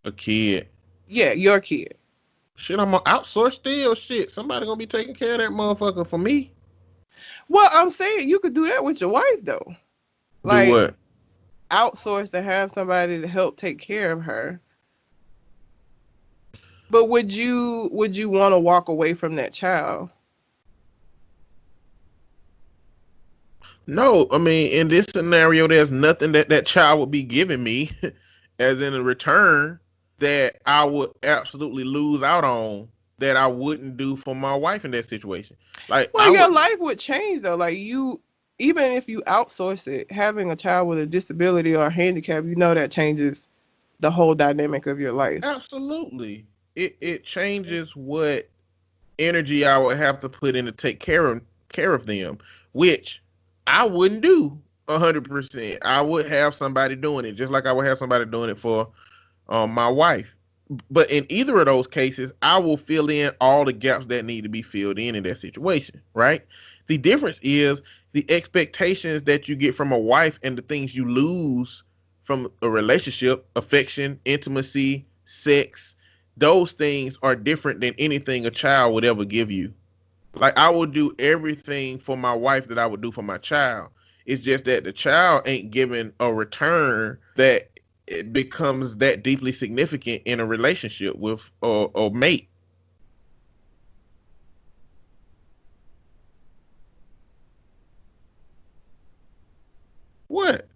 a kid, Yeah, your kid. shit, I'm gonna outsource still. Shit, somebody gonna be taking care of that motherfucker for me. Well, I'm saying you could do that with your wife though. Do Like what? outsource to have somebody to help take care of her. But would you want to walk away from that child? No, I mean, in this scenario, there's nothing that that child would be giving me, as in a return, that I would absolutely lose out on that I wouldn't do for my wife in that situation. Like Well, I your would, life would change though. Like you, even if you outsource it, having a child with a disability or a handicap, that changes the whole dynamic of your life. absolutely. It changes what energy I would have to put in to take care of them, which I wouldn't do 100%. I would have somebody doing it, just like I would have somebody doing it for my wife. But in either of those cases, I will fill in all the gaps that need to be filled in that situation, right? The difference is the expectations that you get from a wife and the things you lose from a relationship, affection, intimacy, sex. Those things are different than anything a child would ever give you. Like I would do everything for my wife that I would do for my child. It's just that the child ain't given a return that it becomes that deeply significant in a relationship with a mate. What?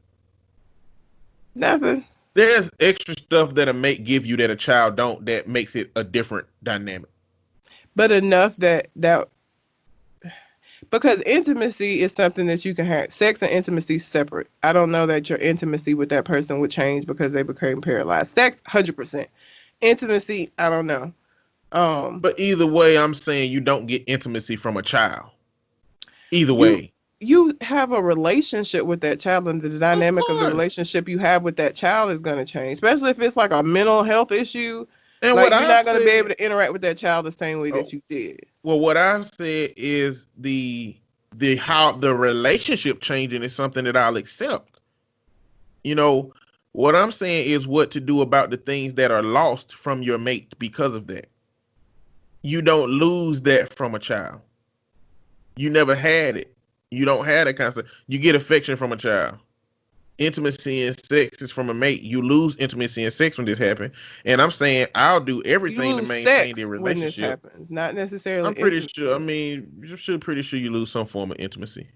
Nothing. There's extra stuff that a mate give you that a child don't that makes it a different dynamic. But enough that because intimacy is something that you can have. Sex and intimacy separate. I don't know that your intimacy with that person would change because they became paralyzed. Sex, 100%. Intimacy, I don't know. Um, But either way, I'm saying you don't get intimacy from a child. Either you way. you have a relationship with that child, and the Of dynamic of the course. relationship you have with that child is going to change, especially if it's like a mental health issue. And what Like you're I've not going to be said, able to interact with that child the same way that oh, you did. well, what I've said is the how the relationship changing is something that I'll accept. You know, what I'm saying is what to do about the things that are lost from your mate because of that. You don't lose that from a child. You never had it. You don't have that kind of stuff. You get affection from a child. Intimacy and sex is from a mate. You lose intimacy and sex when this happens. And I'm saying I'll do You everything to lose maintain the sex when this relationship. happens, not necessarily I'm pretty sure. I intimacy. mean, you should pretty sure you lose some form of intimacy.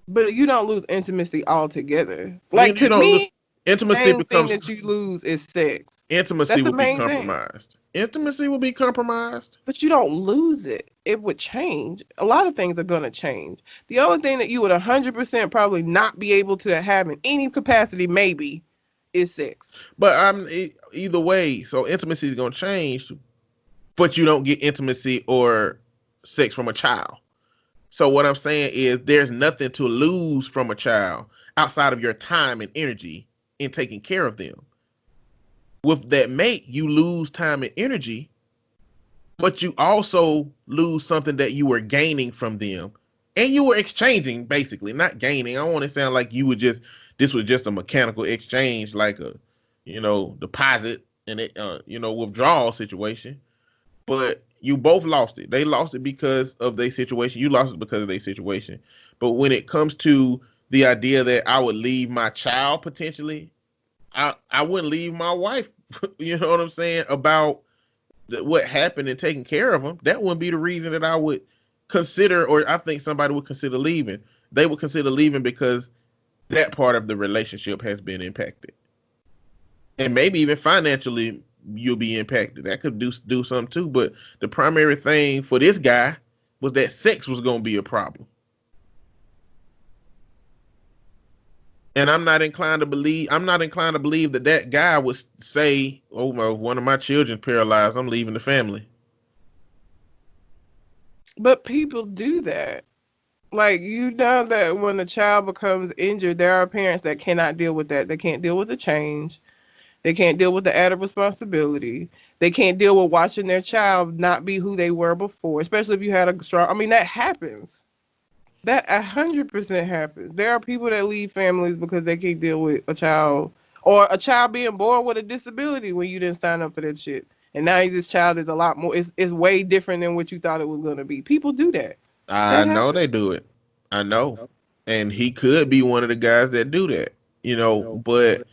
But you don't lose intimacy altogether. You Like you to don't lose me, intimacy main thing becomes that you lose is sex. intimacy That's the will be main thing. compromised. Intimacy will be compromised. But you don't lose it. It would change. A lot of things are going to change. The only thing that you would 100% probably not be able to have in any capacity, maybe, is sex. But either way, so intimacy is going to change, but you don't get intimacy or sex from a child. So what I'm saying is there's nothing to lose from a child outside of your time and energy in taking care of them. With that mate, you lose time and energy, but you also lose something that you were gaining from them. And you were exchanging, basically, not gaining. I don't want to sound like you would just this was just a mechanical exchange, like a deposit and withdrawal situation. But you both lost it. They lost it because of their situation. You lost it because of their situation. But when it comes to the idea that I would leave my child potentially, I wouldn't leave my wife. You know what I'm saying about what happened and taking care of them. That wouldn't be the reason that I would consider, or I think somebody would consider leaving. They would consider leaving because that part of the relationship has been impacted, and maybe even financially you'll be impacted. That could do something too. But the primary thing for this guy was that sex was going to be a problem. And I'm not inclined to believe that that guy would say, "Oh, well, one of my children's paralyzed. I'm leaving the family." But people do that. Like, you know that when a child becomes injured, there are parents that cannot deal with that. They can't deal with the change. They can't deal with the added responsibility. They can't deal with watching their child not be who they were before, especially if you had a strong. I mean, that happens. That 100% happens. There are people that leave families because they can't deal with a child, or a child being born with a disability when you didn't sign up for that shit. And now this child is a lot more. It's way different than what you thought it was gonna be. People do that. I That know happens. they do it. I know, and he could be one of the guys that do that. But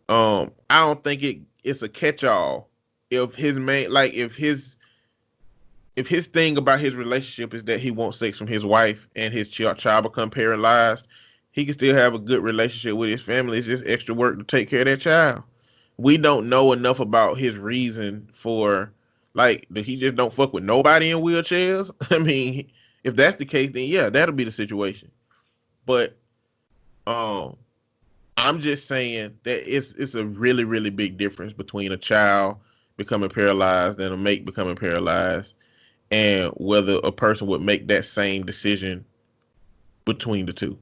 I don't think it's a catch all. If his main like if his thing about his relationship is that he wants sex from his wife and his child become paralyzed, he can still have a good relationship with his family. It's just extra work to take care of that child. We don't know enough about his reason for like that he just don't fuck with nobody in wheelchairs. I mean, if that's the case, then yeah, that'll be the situation. But um I'm just saying that it's a really, really big difference between a child becoming paralyzed and a mate becoming paralyzed, and whether a person would make that same decision between the two.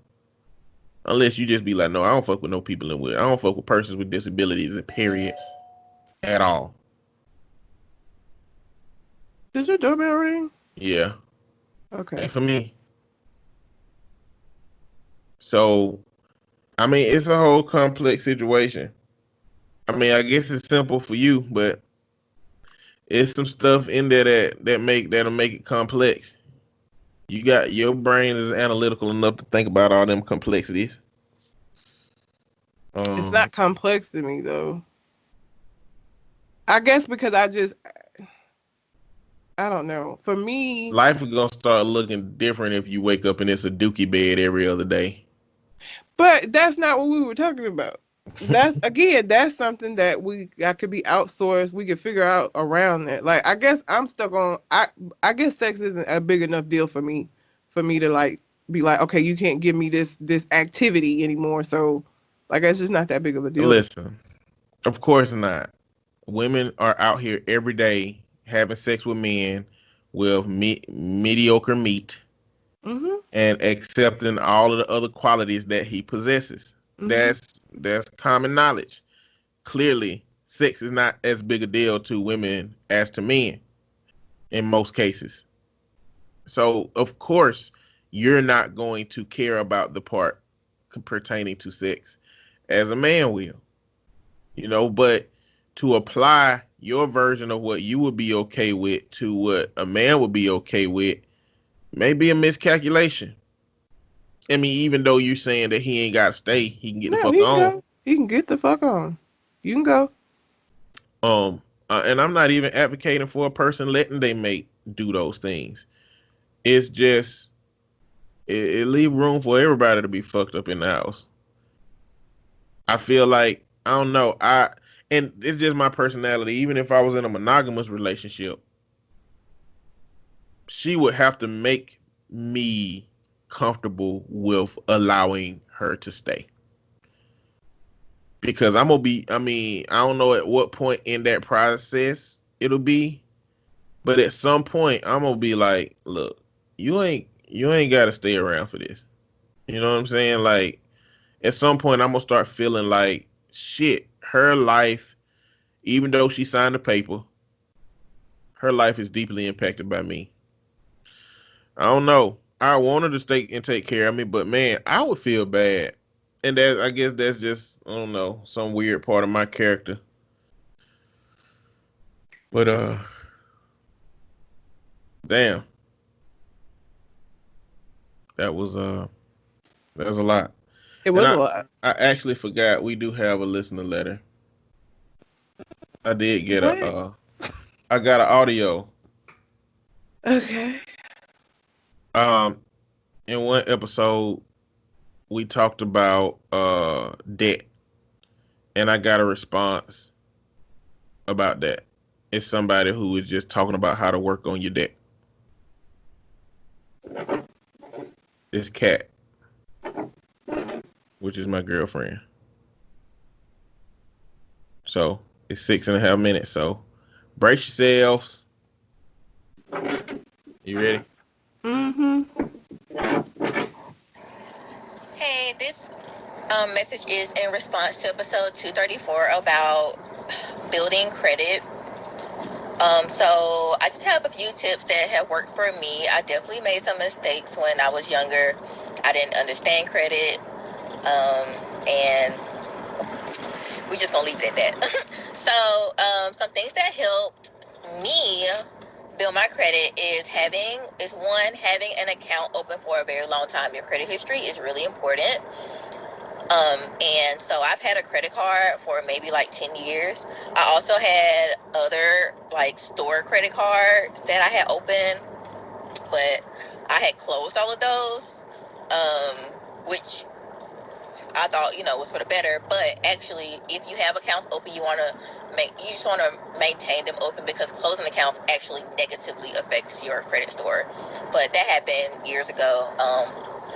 Unless you just be like, no, I don't fuck with no people in with. I don't fuck with persons with disabilities. Period. At all. Did your doorbell ring? Yeah. Okay. And for me. So, I mean, it's a whole complex situation. I mean, I guess it's simple for you, but it's some stuff in there that'll make it complex. You got your brain is analytical enough to think about all them complexities. It's Um, not complex to me though. I guess because I don't know. For me, Life is gonna start looking different if you wake up and it's a dookie bed every other day. but that's not what we were talking about. That's something that could be outsourced. We could figure out around that. Like, I guess I'm stuck on I guess sex isn't a big enough deal for me to like be like, okay, you can't give me this activity anymore. So like, it's just not that big of a deal. Listen, of course not. Women are out here every day having sex with men with mediocre meat Mhm. and accepting all of the other qualities that he possesses. Mhm. That's common knowledge. Clearly, sex is not as big a deal to women as to men in most cases. So, of course, you're not going to care about the part pertaining to sex as a man will, but to apply your version of what you would be okay with to what a man would be okay with may be a miscalculation. I mean, even though you're saying that he ain't got to stay, he can get the No, fuck he can on. go. He can get the fuck on. You can go. And I'm not even advocating for a person letting they mate do those things. It's just it leave room for everybody to be fucked up in the house. I feel like I don't know. And it's just my personality. Even if I was in a monogamous relationship, she would have to make me comfortable with allowing her to stay. Because I'm gonna be, I mean, I don't know at what point in that process it'll be, but at some point I'm gonna be like, look, you ain't gotta stay around for this. You know what I'm saying? Like at some point I'm gonna start feeling like shit, her life, even though she signed the paper, her life is deeply impacted by me. I don't know. I want her to stay and take care of me, but man, I would feel bad. And that I guess that's just I don't know, some weird part of my character. But damn, that was that was a lot. It And was a lot. I actually forgot we do have a listener letter. I did get a What? I got an audio. Okay. Um in one episode we talked about debt, and I got a response about that. It's somebody who is just talking about how to work on your debt. This cat. which is my girlfriend. So it's 6.5 minutes. So brace yourselves. You ready? Mm-hmm. Hey, this message is in response to episode 234 about building credit. So I just have a few tips that have worked for me. I definitely made some mistakes when I was younger. I didn't understand credit, and we just gonna leave it at that. So some things that helped me build my credit is having an account open for a very long time. Your credit history is really important. And so I've had a credit card for maybe like 10 years. I also had other like store credit cards that I had open, but I had closed all of those, which I thought, was for the better. But actually, if you have accounts open, you just want to maintain them open, because closing accounts actually negatively affects your credit score. But that happened years ago.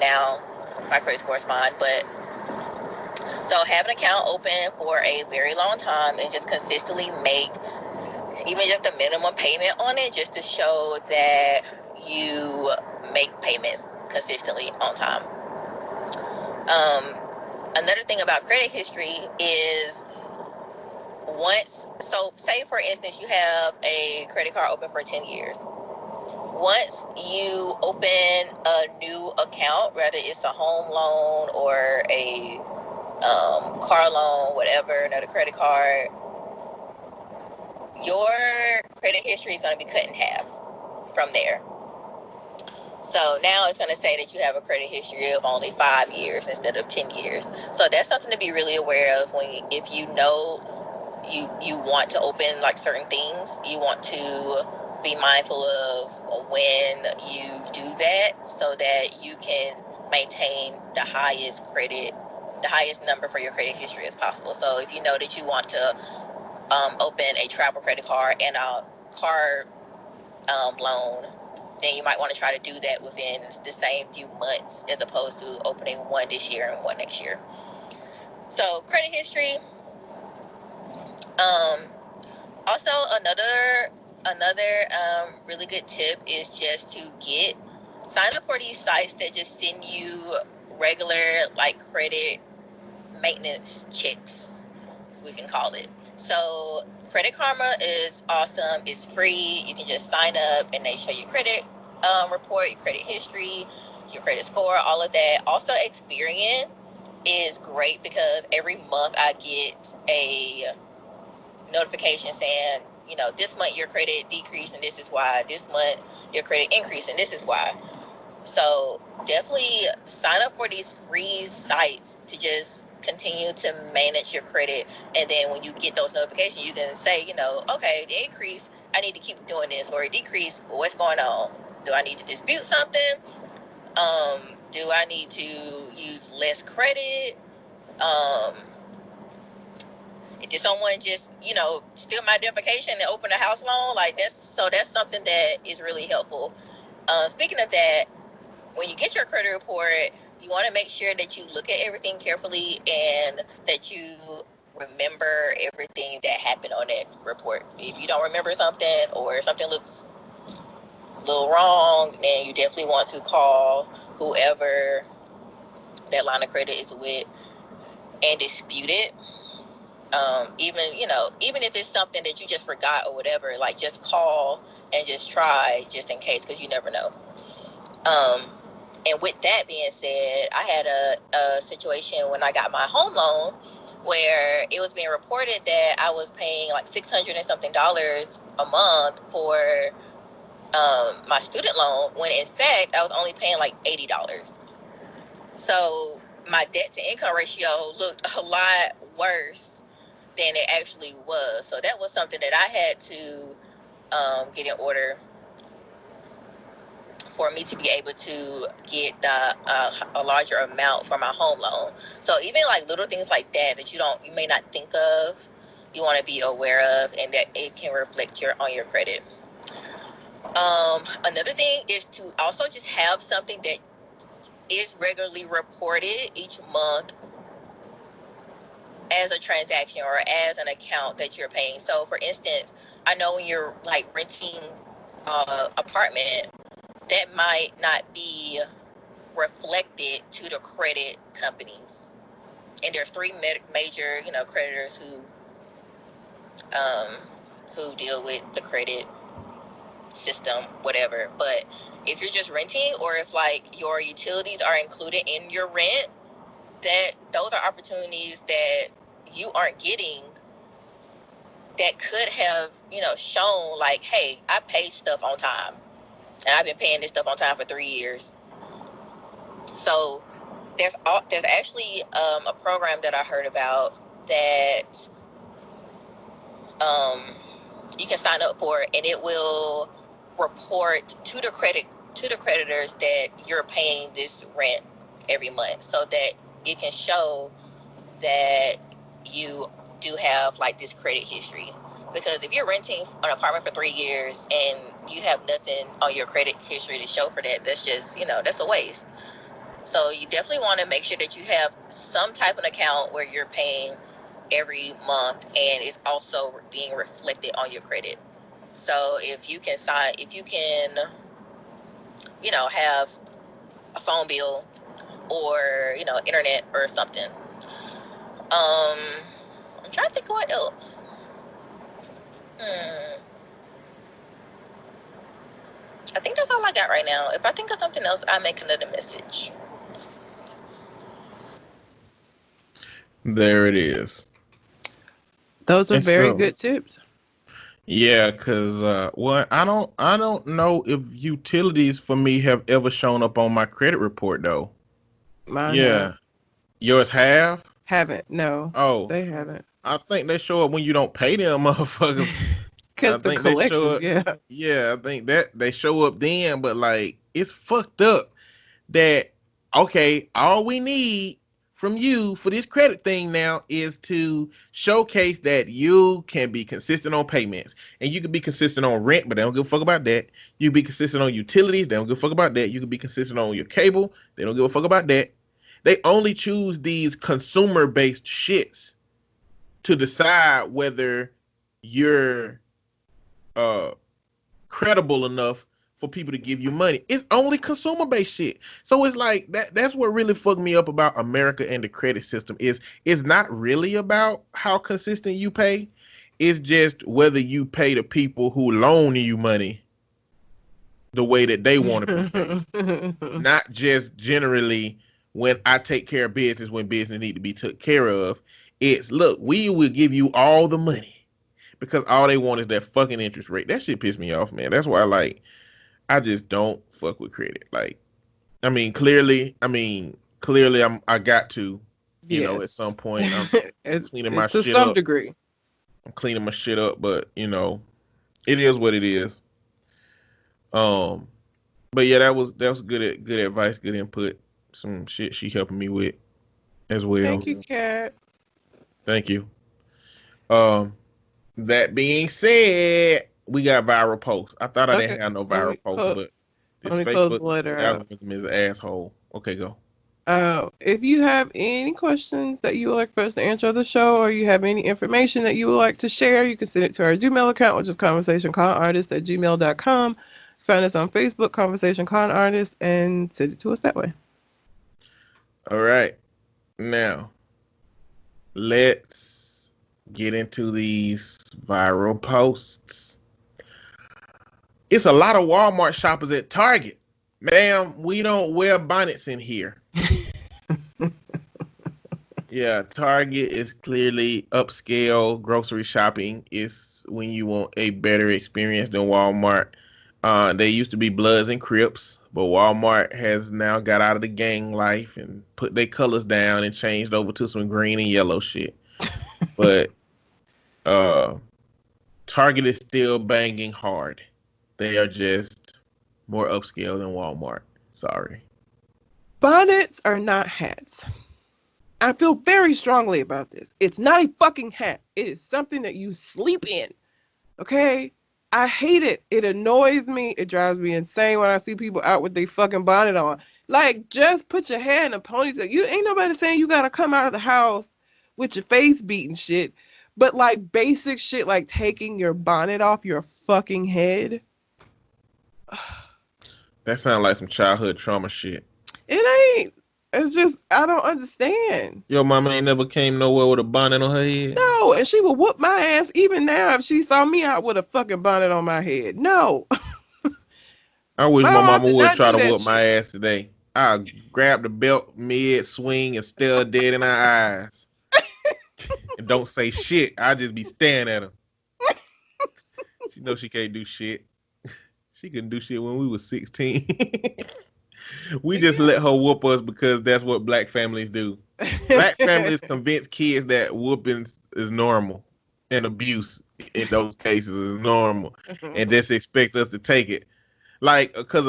Now my credit score is fine, but so have an account open for a very long time and just consistently make even just a minimum payment on it, just to show that you make payments consistently on time. Another thing about credit history is say for instance, you have a credit card open for 10 years. Once you open a new account, whether it's a home loan or a car loan, whatever, another credit card, your credit history is going to be cut in half from there. So now it's going to say that you have a credit history of only 5 years instead of 10 years. So that's something to be really aware of if you know you want to open like certain things. You want to be mindful of when you do that, so that you can maintain the highest number for your credit history as possible. So if you know that you want to open a travel credit card and a car loan, then you might want to try to do that within the same few months, as opposed to opening one this year and one next year. So credit history. Also, another really good tip is just to sign up for these sites that just send you regular like credit maintenance checks, we can call it. So Credit Karma is awesome. It's free. You can just sign up and they show your credit report, your credit history, your credit score, all of that. Also, Experian is great because every month I get a notification saying, this month your credit decreased and this is why. This month your credit increased and this is why. So definitely sign up for these free sites to just continue to manage your credit. And then when you get those notifications, you can say, okay, the increase, I need to keep doing this, or a decrease, what's going on? Do I need to dispute something? Do I need to use less credit? Did someone just, steal my identification and open a house loan? That's something that is really helpful. Speaking of that, when you get your credit report, you want to make sure that you look at everything carefully and that you remember everything that happened on that report. If you don't remember something, or something looks a little wrong, then you definitely want to call whoever that line of credit is with and dispute it. Even if it's something that you just forgot or whatever, like just call and just try, just in case, because you never know. And with that being said, I had a situation when I got my home loan where it was being reported that I was paying like $600 and something a month for my student loan, when in fact I was only paying like $80. So my debt to income ratio looked a lot worse than it actually was. So that was something that I had to get in order for me to be able to get a larger amount for my home loan. So even like little things like that you may not think of, you want to be aware of, and that it can reflect on your credit. Another thing is to also just have something that is regularly reported each month as a transaction or as an account that you're paying. So, for instance, I know when you're like renting apartment, that might not be reflected to the credit companies. And there's three major, creditors who deal with the credit system, whatever. But if you're just renting, or if like your utilities are included in your rent, that those are opportunities that you aren't getting, that could have, shown like, hey, I paid stuff on time, and I've been paying this stuff on time for 3 years. So there's actually a program that I heard about that you can sign up for, and it will report to the creditors that you're paying this rent every month, so that it can show that you do have like this credit history. Because if you're renting an apartment for 3 years and you have nothing on your credit history to show for that, that's just, that's a waste. So you definitely want to make sure that you have some type of account where you're paying every month, and it's also being reflected on your credit. So if you can have a phone bill, or internet or something. I'm trying to think of what else. I think that's all I got right now. If I think of something else, I'll make another message. There it is. Those are very good tips. Yeah, because I don't know if utilities for me have ever shown up on my credit report though. Mine have. Yours have? Haven't. No. Oh, they haven't. I think they show up when you don't pay them, motherfuckers. Because the collections, yeah, I think that they show up then, but like it's fucked up that okay, all we need from you for this credit thing now is to showcase that you can be consistent on payments, and you can be consistent on rent, but they don't give a fuck about that. You can be consistent on utilities, they don't give a fuck about that. You can be consistent on your cable, they don't give a fuck about that. They only choose these consumer-based shits to decide whether you're credible enough for people to give you money. It's only consumer-based shit. So it's like that's what really fucked me up about America and the credit system is it's not really about how consistent you pay. It's just whether you pay the people who loan you money the way that they want to be paid. Not just generally when I take care of business when business need to be took care of. It's look, we will give you all the money because all they want is that fucking interest rate. That shit pissed me off, man. That's why I just don't fuck with credit. Like, clearly I got to, at some point I'm cleaning my shit up. To some degree. I'm cleaning my shit up, but it is what it is. But yeah, that was good advice, good input. Some shit she helping me with as well. Thank you, Kat. Thank you. That being said, we got viral posts. I thought I didn't have no viral posts, but this Facebook algorithm is an asshole. Okay, go. If you have any questions that you would like for us to answer on the show, or you have any information that you would like to share, you can send it to our Gmail account, which is conversationconartist@gmail.com. Find us on Facebook, Conversation Con Artist, and send it to us that way. All right. Now, let's get into these viral posts. It's a lot of Walmart shoppers at Target. Ma'am, we don't wear bonnets in here. Yeah, Target is clearly upscale grocery shopping. It's when you want a better experience than Walmart. They used to be Bloods and Crips, but Walmart has now got out of the gang life and put their colors down and changed over to some green and yellow shit. But Target is still banging hard. They are just more upscale than Walmart. Sorry. Bonnets are not hats. I feel very strongly about this. It's not a fucking hat. It is something that you sleep in. Okay? I hate it. It annoys me. It drives me insane when I see people out with their fucking bonnet on. Like, just put your hair in a ponytail. You ain't nobody saying you gotta come out of the house with your face beat and shit. But like basic shit like taking your bonnet off your fucking head. That sounds like some childhood trauma shit. It ain't. It's just I don't understand. Your mama ain't never came nowhere with a bonnet on her head. No, and she would whoop my ass even now if she saw me out with a fucking bonnet on my head. No. I wish My my mom mama did would not try do to that whoop my ass today. I grab the belt mid swing and stare her dead in her eyes. And don't say shit. I just be staring at her. She know she can't do shit. She couldn't do shit when we was 16. We just let her whoop us because that's what black families do. Black families convince kids that whoopings is normal and abuse in those cases is normal and just expect us to take it. Like, because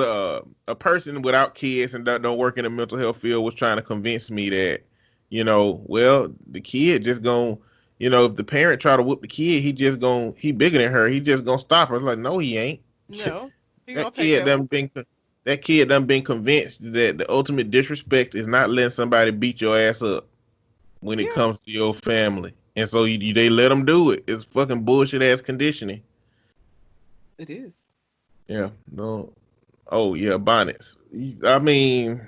a person without kids and don't work in the mental health field was trying to convince me that, well, the kid just gonna, if the parent try to whoop the kid, he bigger than her. He just gonna stop her. It's like, no, he ain't. No. That kid done been convinced that the ultimate disrespect is not letting somebody beat your ass up when it comes to your family. And so they let them do it. It's fucking bullshit ass conditioning. It is. Yeah. No. Oh yeah, bonnets. I mean,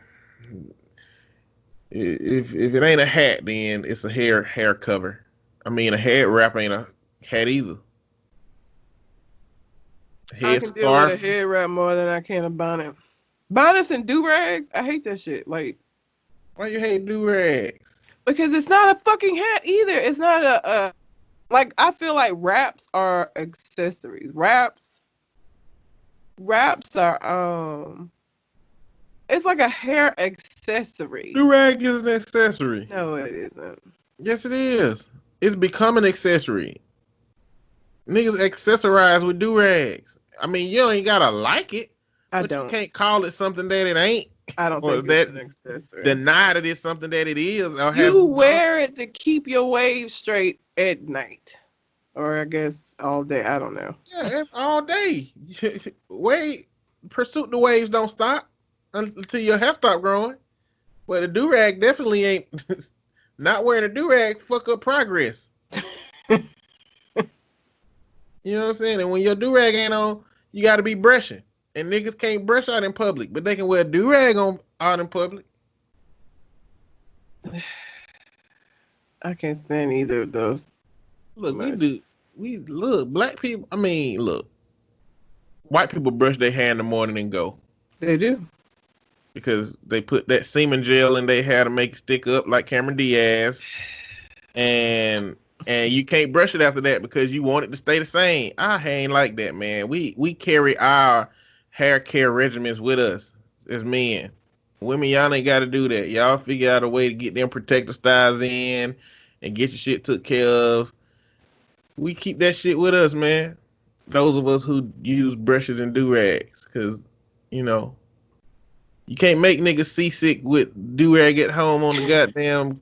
if it ain't a hat, then it's a hair cover. I mean, a head wrap ain't a hat either. I can deal with a head wrap more than I can a bonnet. Bonnets and do-rags, I hate that shit. Like, why you hate do-rags? Because it's not a fucking hat either. It's not a like, I feel like wraps are accessories. Wraps are it's like a hair accessory. Do-rag is an accessory. No, it isn't. Yes, it is. It's become an accessory. Niggas accessorize with do-rags. I mean, you ain't gotta like it. But you can't call it something that it ain't. I don't think it's an accessory. Deny that it's something that it is. You wear it to keep your waves straight at night. Or I guess all day. I don't know. Yeah, all day. Pursuit the waves don't stop until your hair stop growing. But a do-rag definitely ain't. Not wearing a do-rag fuck up progress. You know what I'm saying? And when your do-rag ain't on, you got to be brushing. And niggas can't brush out in public, but they can wear a do-rag out in public. I can't stand either of those. Look, black people, white people brush their hair in the morning and go. They do. Because they put that semen gel in their hair to make it stick up like Cameron Diaz. And you can't brush it after that because you want it to stay the same. Our hair ain't like that, man. We carry our hair care regimens with us as men. Women, y'all ain't got to do that. Y'all figure out a way to get them protective styles in and get your shit took care of. We keep that shit with us, man. Those of us who use brushes and do-rags. Because, you can't make niggas seasick with do-rag at home on the goddamn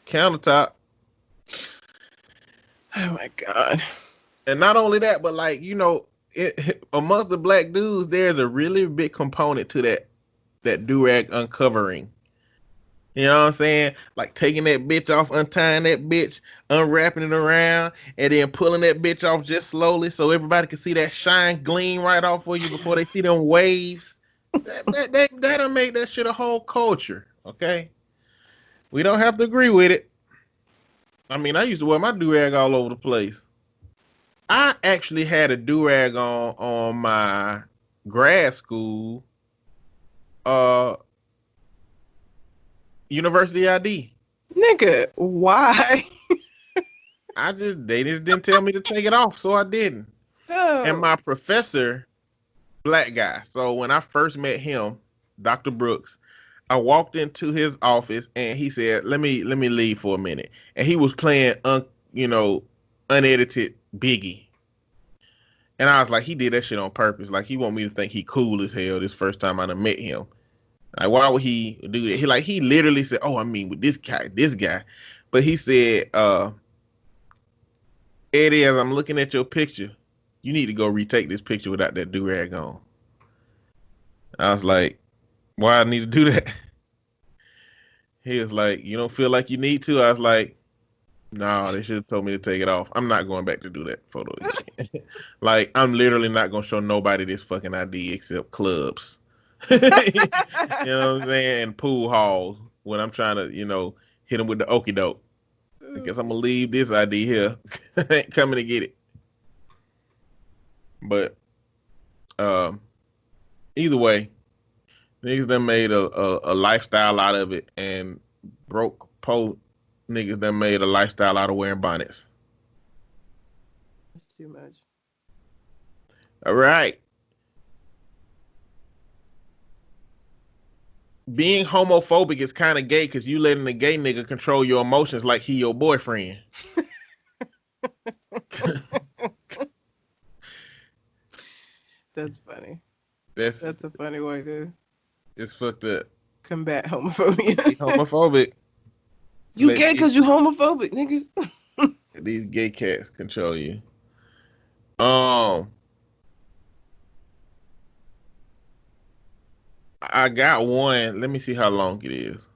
countertop. Oh my God. And not only that, but like, amongst the black dudes, there's a really big component to that do-rag uncovering. You know what I'm saying? Like taking that bitch off, untying that bitch, unwrapping it around, and then pulling that bitch off just slowly so everybody can see that shine gleam right off for you before they see them waves. That'll make that shit a whole culture, okay? We don't have to agree with it. I mean, I used to wear my do-rag all over the place. I actually had a do-rag on my grad school university ID. Nigga, why? They just didn't tell me to take it off, so I didn't. Oh. And my professor, black guy. So when I first met him, Dr. Brooks, I walked into his office and he said, let me leave for a minute. And he was playing unedited Biggie. And I was like, he did that shit on purpose. Like, he want me to think he cool as hell this first time I done met him. Like, why would he do that? He literally said, with this guy. But he said, Eddie, as I'm looking at your picture, you need to go retake this picture without that do-rag on. I was like, why I need to do that? He was like, you don't feel like you need to? I was like, No, they should have told me to take it off. I'm not going back to do that photo again. Like, I'm literally not gonna show nobody this fucking ID except clubs. You know what I'm saying? And pool halls when I'm trying to, hit them with the okie doke. I guess I'm gonna leave this ID here. I ain't coming to get it. But either way, niggas done made a lifestyle out of it, and broke po niggas done made a lifestyle out of wearing bonnets. That's too much. All right. Being homophobic is kind of gay because you letting the gay nigga control your emotions like he your boyfriend. That's funny. That's a funny way to it's fucked up. combat homophobia. Be homophobic. You gay because you homophobic, nigga. These gay cats control you. I got one. Let me see how long it is.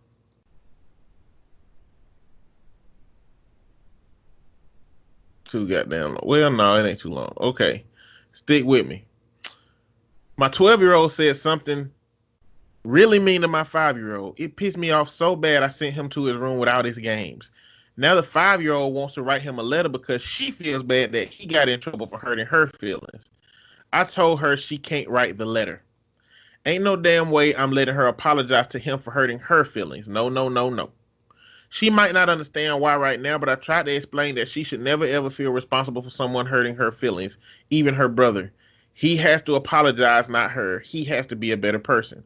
Too goddamn long. Well, no, it ain't too long. Okay. Stick with me. My 12-year-old said something really mean to my 5-year-old. It pissed me off so bad I sent him to his room without his games. Now the 5-year-old wants to write him a letter because she feels bad that he got in trouble for hurting her feelings. I told her she can't write the letter. Ain't no damn way I'm letting her apologize to him for hurting her feelings. No, no, no, no. She might not understand why right now, but I tried to explain that she should never ever feel responsible for someone hurting her feelings, even her brother. He has to apologize, not her. He has to be a better person.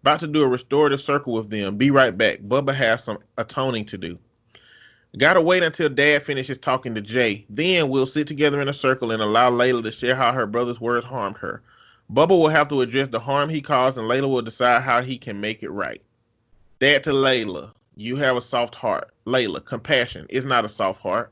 About to do a restorative circle with them. Be right back. Bubba has some atoning to do. Gotta wait until Dad finishes talking to Jay. Then we'll sit together in a circle and allow Layla to share how her brother's words harmed her. Bubba will have to address the harm he caused, and Layla will decide how he can make it right. Dad to Layla. You have a soft heart. Layla, compassion is not a soft heart.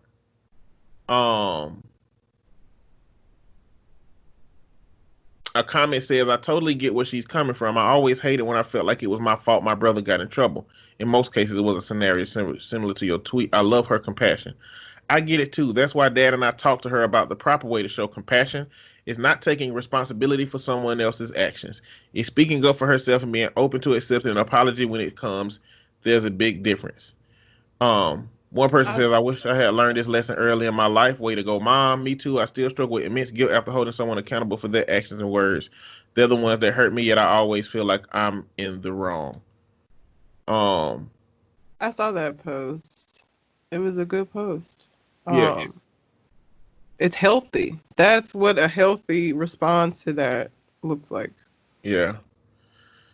A comment says, I totally get where she's coming from. I always hated when I felt like it was my fault my brother got in trouble. In most cases, it was a scenario similar to your tweet. I love her compassion. I get it too. That's why Dad and I talked to her about the proper way to show compassion. It's not taking responsibility for someone else's actions. It's speaking up for herself and being open to accepting an apology when it comes. There's a big difference. One person says, I wish I had learned this lesson early in my life. Way to go, Mom. Me too. I still struggle with immense guilt after holding someone accountable for their actions and words. They're the ones that hurt me, yet I always feel like I'm in the wrong. I saw that post. It was a good post. Yeah. It's healthy. That's what a healthy response to that looks like. Yeah.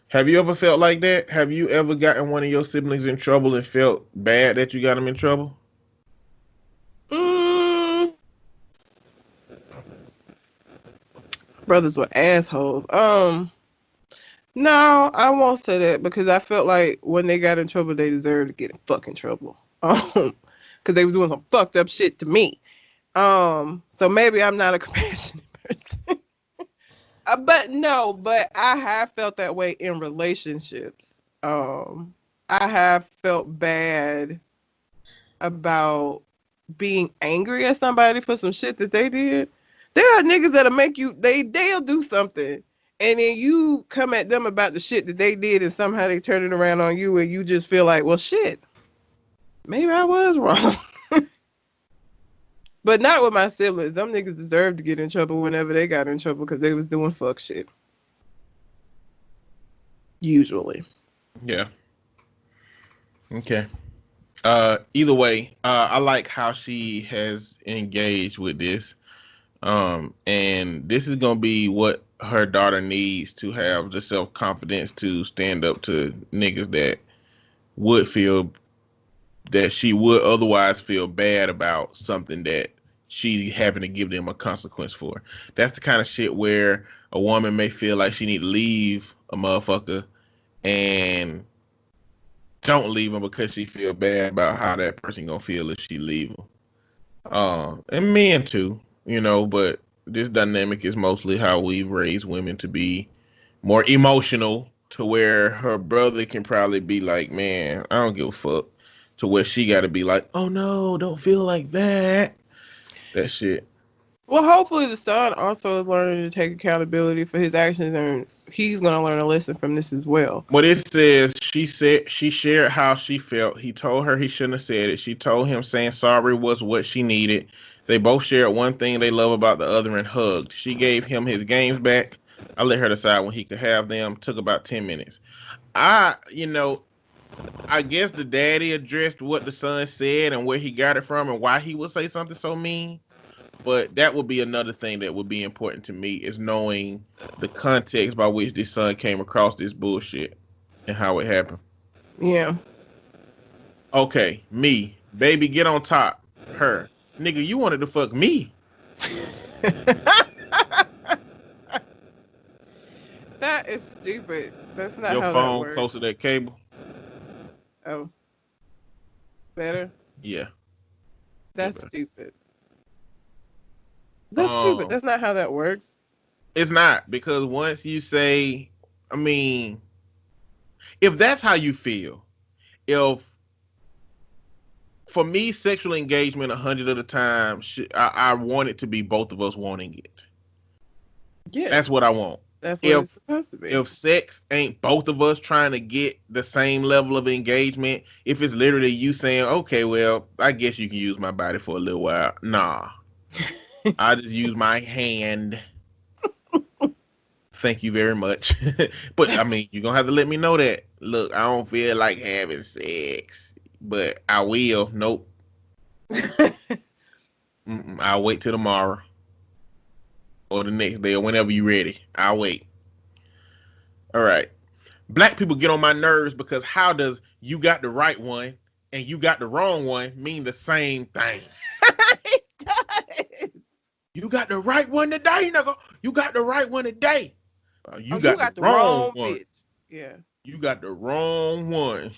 Have you ever felt like that? Have you ever gotten one of your siblings in trouble and felt bad that you got them in trouble? Brothers were assholes. No, I won't say that because I felt like when they got in trouble, they deserved to get in fucking trouble. Because they was doing some fucked up shit to me. So maybe I'm not a compassionate person. But I have felt that way in relationships. I have felt bad about being angry at somebody for some shit that they did. There are niggas that'll make you, they'll do something, and then you come at them about the shit that they did, and somehow they turn it around on you, and you just feel like, well, shit, maybe I was wrong. But not with my siblings. Them niggas deserve to get in trouble whenever they got in trouble because they was doing fuck shit. Usually. Yeah. Okay. Either way, I like how she has engaged with this. And this is gonna be what her daughter needs to have the self-confidence to stand up to niggas that would feel that she would otherwise feel bad about something that she having to give them a consequence for. That's the kind of shit where a woman may feel like she need to leave a motherfucker and don't leave him because she feel bad about how that person gonna feel if she leave him. And men too, but this dynamic is mostly how we've raised women to be more emotional, to where her brother can probably be like, man, I don't give a fuck. to where she got to be like, oh no, don't feel like that. That shit. Well, hopefully the son also is learning to take accountability for his actions, and he's going to learn a lesson from this as well. But it says she shared how she felt. He told her he shouldn't have said it. She told him saying sorry was what she needed. They both shared one thing they love about the other and hugged. She gave him his games back. I let her decide when he could have them. Took about 10 minutes. I guess the daddy addressed what the son said and where he got it from and why he would say something so mean. But that would be another thing that would be important to me is knowing the context by which this son came across this bullshit and how it happened. Yeah. Okay, me. Baby, get on top. Her. Nigga, you wanted to fuck me. That is stupid. That's not Your how phone that works. close to that cable? Oh. Better? Yeah. That's stupid. That's stupid. That's not how that works. It's not, because once you say, I mean, if that's how you feel, for me, sexual engagement 100 of the time, I want it to be both of us wanting it. Yeah. That's what I want. That's what it's supposed to be. If sex ain't both of us trying to get the same level of engagement, if it's literally you saying, okay, well, I guess you can use my body for a little while. Nah. I just use my hand. Thank you very much. But I mean, you're gonna have to let me know that. Look, I don't feel like having sex, but I will. Nope. I'll wait till tomorrow or the next day or whenever you're ready. I'll wait. All right. Black people get on my nerves because how does you got the right one and you got the wrong one mean the same thing? It does. You got the right one today, nigga. You got the right one today. You got the wrong one. Bitch. Yeah. You got the wrong one.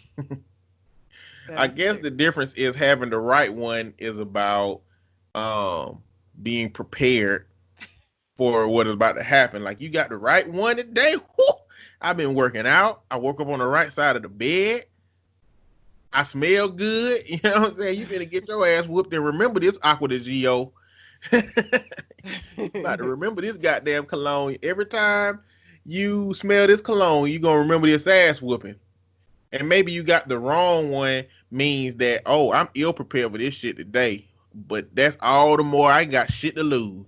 I guess the difference is having the right one is about being prepared for what is about to happen. Like, you got the right one today. Whew. I've been working out. I woke up on the right side of the bed. I smell good. You know what I'm saying? You better get your ass whooped and remember this Aqua de Gio. About to remember this goddamn cologne. Every time you smell this cologne, you're going to remember this ass whooping. And maybe you got the wrong one means that, oh, I'm ill prepared for this shit today. But that's all the more I got shit to lose.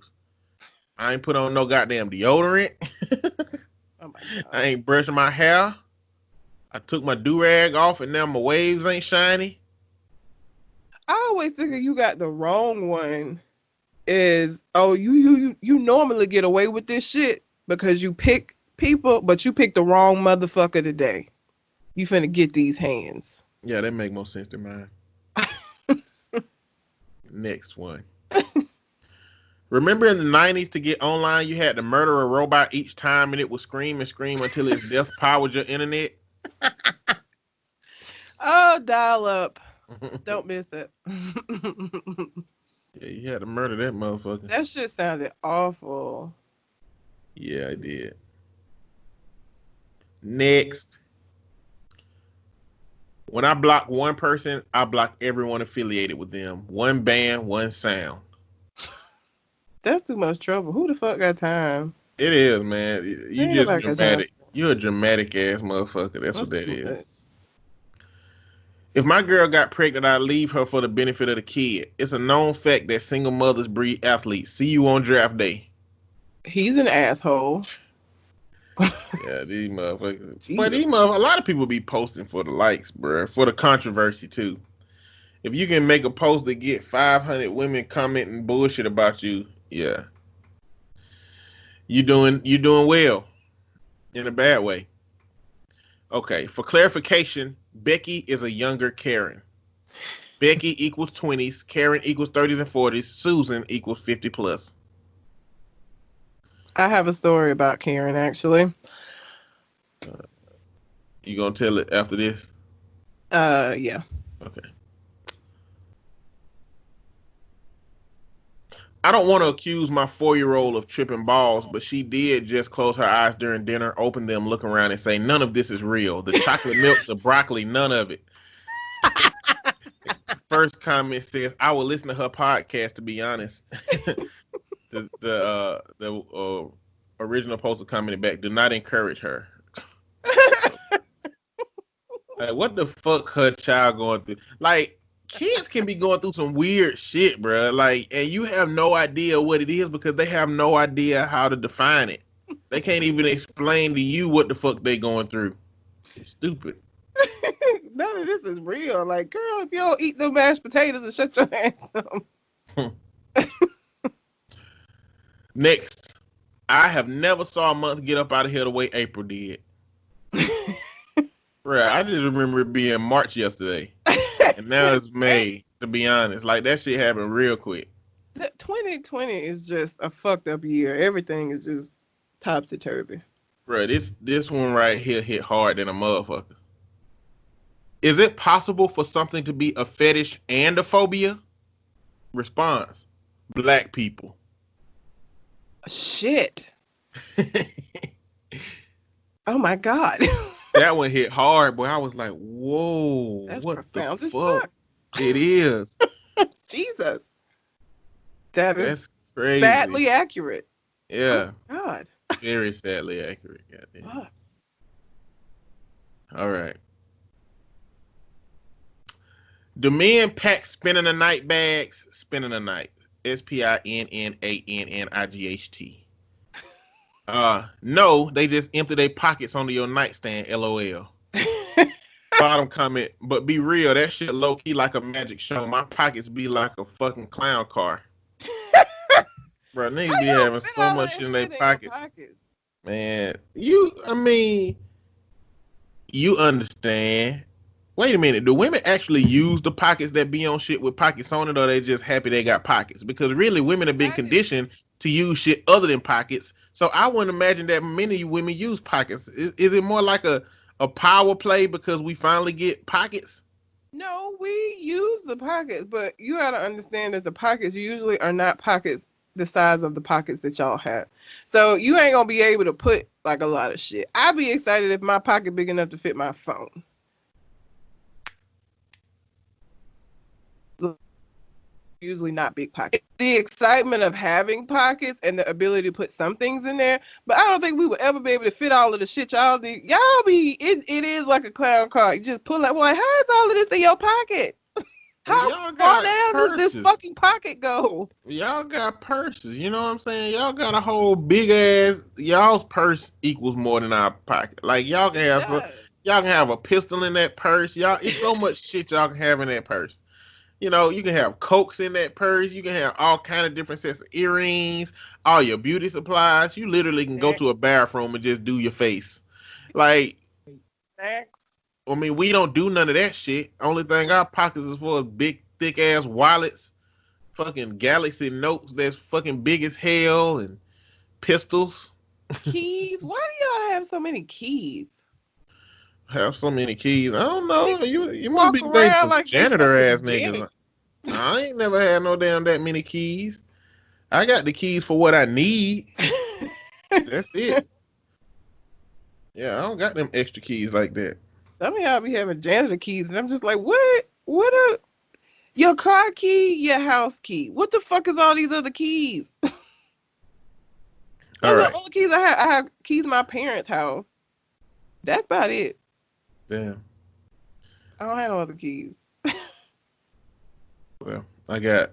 I ain't put on no goddamn deodorant. Oh my God. I ain't brushing my hair. I took my do-rag off and now my waves ain't shiny. I always think you got the wrong one is, oh, you normally get away with this shit because you pick people, but you pick the wrong motherfucker today. You finna get these hands. Yeah, that make more sense than mine. Next one. Remember in the 90s to get online, you had to murder a robot each time and it would scream and scream until its death powered your internet? Oh, dial up. Don't miss it. Yeah, you had to murder that motherfucker. That shit sounded awful. Yeah, I did. Next. When I block one person, I block everyone affiliated with them. One band, one sound. That's too much trouble. Who the fuck got time? It is, man. You Ain't just nobody got dramatic. You're a dramatic ass motherfucker. That's what that too is. much. If my girl got pregnant, I'd leave her for the benefit of the kid. It's a known fact that single mothers breed athletes. See you on draft day. He's an asshole. Yeah, these motherfuckers. Jesus. But a lot of people be posting for the likes, bro. For the controversy, too. If you can make a post that get 500 women commenting bullshit about you, yeah. You doing well. In a bad way. Okay, for clarification, Becky is a younger Karen. Becky equals 20s, Karen equals 30s and 40s, Susan equals 50 plus. I have a story about Karen, actually. You gonna tell it after this? Yeah. Okay. I don't want to accuse my 4-year-old of tripping balls, but she did just close her eyes during dinner, open them, look around, and say, none of this is real. The chocolate milk, the broccoli, none of it. first comment says, "I will listen to her podcast." To be honest, the original poster commented back, "Do not encourage her." Like, what the fuck her child going through? Like, kids can be going through some weird shit, bro. Like, and you have no idea what it is because they have no idea how to define it. They can't even explain to you what the fuck they going through. It's stupid. None of this is real. Like, girl, if you don't eat the mashed potatoes and shut your hands up. Next, I have never saw a month get up out of here the way April did. Right, I just remember it being March yesterday, and now it's May. To be honest, like that shit happened real quick. 2020 is just a fucked up year. Everything is just topsy turvy. Bro, this one right here hit hard than a motherfucker. Is it possible for something to be a fetish and a phobia? Response: Black people. Shit. Oh my God. That one hit hard, boy. I was like, whoa. That's what profound the as fuck? fuck. It is. Jesus. That is That's crazy. sadly accurate. Yeah. Oh, God. Very sadly accurate. Goddamn. Fuck. All right. Do men pack spending the night bags? Spending the night. SPINNANNIGHT. No, they just empty their pockets onto your nightstand. LOL. Bottom comment, but be real, that shit low key like a magic show. My pockets be like a fucking clown car. Bro, niggas be having so much in their pockets. Man, you understand. Wait a minute, do women actually use the pockets that be on shit with pockets on it, or they just happy they got pockets? Because really, women have been conditioned to use shit other than pockets. So I wouldn't imagine that many women use pockets. Is it more like a power play because we finally get pockets? No, we use the pockets, but you gotta understand that the pockets usually are not pockets the size of the pockets that y'all have. So you ain't gonna be able to put like a lot of shit. I'd be excited if my pocket big enough to fit my phone. Usually not big pockets. The excitement of having pockets and the ability to put some things in there, but I don't think we would ever be able to fit all of the shit y'all do. It is like a clown car. You just pull out, like, how is all of this in your pocket? How far down does this fucking pocket go? Y'all got purses, you know what I'm saying? Y'all got a whole big ass, y'all's purse equals more than our pocket. Like y'all can have a pistol in that purse. Y'all, it's so much shit y'all can have in that purse. You know, you can have Cokes in that purse. You can have all kind of different sets of earrings, all your beauty supplies. You literally can go to a bathroom and just do your face. Like, I mean, we don't do none of that shit. Only thing our pockets is for is big, thick ass wallets, fucking Galaxy Notes that's fucking big as hell, and pistols. Keys? Why do y'all have so many keys? Have so many keys. I don't know. You must be dating some like janitor ass niggas. I ain't never had no damn that many keys. I got the keys for what I need. That's it. Yeah, I don't got them extra keys like that. Some of y'all be having janitor keys, and I'm just like, your car key, your house key. What the fuck is all these other keys? Those are the only keys I have. I have keys to my parents' house. That's about it. Damn. I don't have no other keys. Well, I got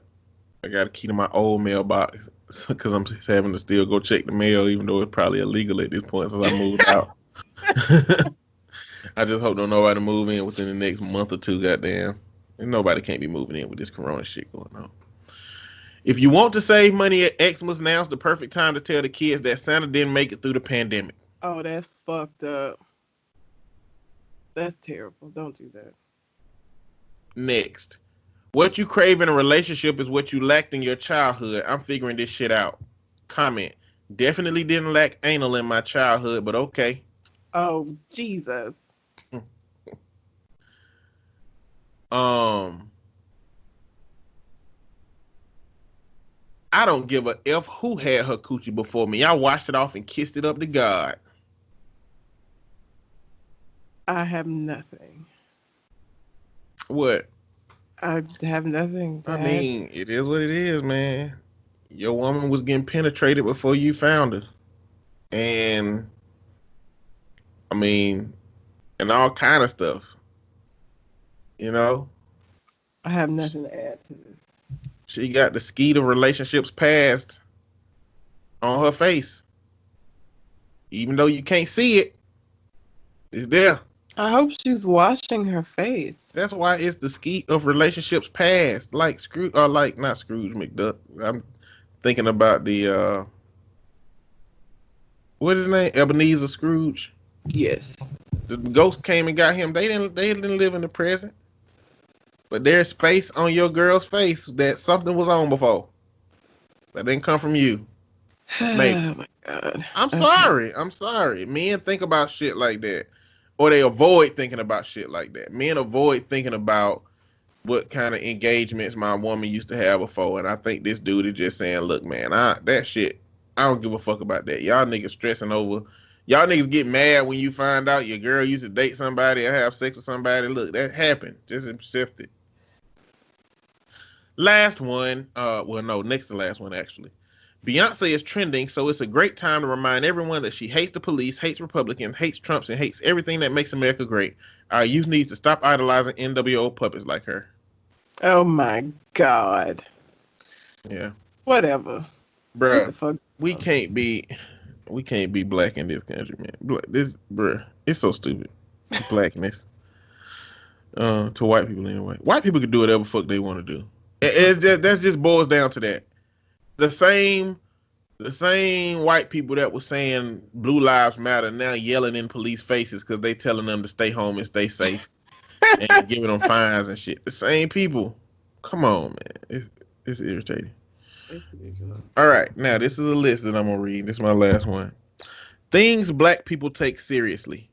a key to my old mailbox because I'm just having to still go check the mail, even though it's probably illegal at this point since I moved out. I just hope don't nobody move in within the next month or two, goddamn. And nobody can't be moving in with this corona shit going on. If you want to save money at Xmas, now's the perfect time to tell the kids that Santa didn't make it through the pandemic. Oh, that's fucked up. That's terrible. Don't do that. Next. What you crave in a relationship is what you lacked in your childhood. I'm figuring this shit out. Comment. Definitely didn't lack anal in my childhood, but okay. Oh, Jesus. I don't give a F who had her coochie before me. I washed it off and kissed it up to God. I have nothing. What? I have nothing to I add. mean, it is what it is, man. Your woman was getting penetrated before you found her. And I mean, and all kind of stuff. You know? I have nothing to add to this. She got the Skeeter relationships past on her face. Even though you can't see it, it's there. I hope she's washing her face. That's why it's the skeet of relationships past, like Scrooge, or like not Scrooge McDuck. I'm thinking about the what is his name? Ebenezer Scrooge. Yes. The ghost came and got him. They didn't live in the present. But there's space on your girl's face that something was on before. That didn't come from you. Maybe. Oh my God. I'm Okay. sorry. I'm sorry. Men think about shit like that. Or they avoid thinking about shit like that. Men avoid thinking about what kind of engagements my woman used to have before. And I think this dude is just saying, look, man, that shit, I don't give a fuck about that. Y'all niggas stressing over. Y'all niggas get mad when you find out your girl used to date somebody or have sex with somebody. Look, that happened. Just accept it. Last one. Well, no, next to last one, actually. Beyonce is trending, so it's a great time to remind everyone that she hates the police, hates Republicans, hates Trumps, and hates everything that makes America great. Our youth needs to stop idolizing NWO puppets like her. Oh my God. Yeah. Whatever. What the Bruh, fuck? we can't be black in this country, man. Bruh, it's so stupid. Blackness. To white people anyway. White people can do whatever fuck they want to do. That just boils down to that. The same white people that was saying Blue Lives Matter now yelling in police faces because they telling them to stay home and stay safe and giving them fines and shit. The same people. Come on, man. It's irritating. It's ridiculous. All right, now this is a list that I'm gonna read. This is my last one. Things black people take seriously.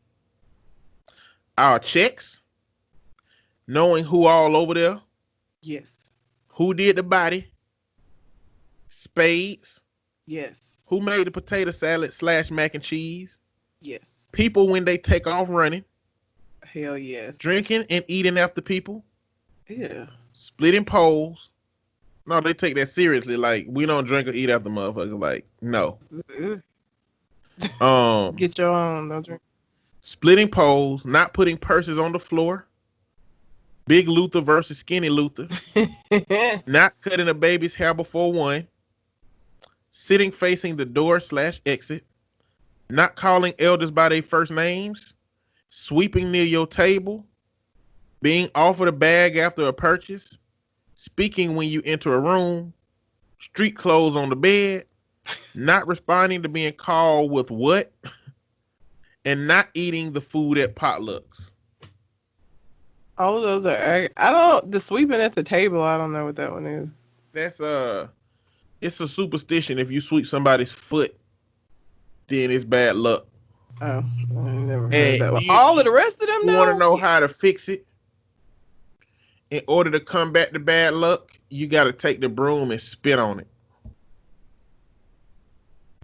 Our checks, knowing who all over there, Yes. who did the body, spades, Yes. who made the potato salad / mac and cheese, Yes. people when they take off running, Hell yes. drinking and eating after people, Yeah. splitting poles. No, they take that seriously. Like, we don't drink or eat after motherfuckers. Like, no. Get your own. Don't drink. Splitting poles, not putting purses on the floor, Big Luther versus Skinny Luther, not cutting a baby's hair before 1, sitting facing the door / exit, not calling elders by their first names, sweeping near your table, being offered a bag after a purchase, speaking when you enter a room, street clothes on the bed, not responding to being called with what, and not eating the food at potlucks. All of those are. The sweeping at the table. I don't know what that one is. That's it's a superstition. If you sweep somebody's foot, then it's bad luck. Oh, I never heard And that one. you- All of the rest of them. You want to know how to fix it? In order to combat the bad luck, you got to take the broom and spit on it.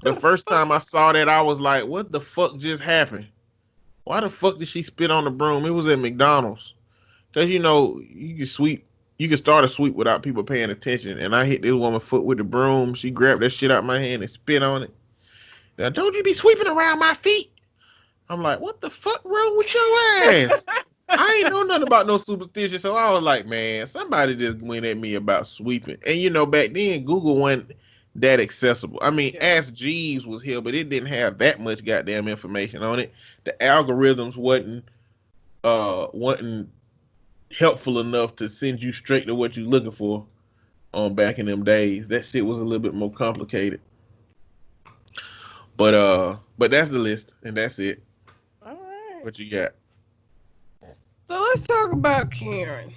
The first time I saw that, I was like, what the fuck just happened? Why the fuck did she spit on the broom? It was at McDonald's. Because, you can start a sweep without people paying attention. And I hit this woman's foot with the broom. She grabbed that shit out of my hand and spit on it. Now, don't you be sweeping around my feet. I'm like, what the fuck wrong with your ass? I ain't know nothing about no superstition. So I was like, man, somebody just went at me about sweeping. And, back then, Google wasn't that accessible. I mean, Ask Jeeves was here, but it didn't have that much goddamn information on it. The algorithms wasn't helpful enough to send you straight to what you're looking for back in them days. That shit was a little bit more complicated. But that's the list, and that's it. All right. What you got? So let's talk about Karen.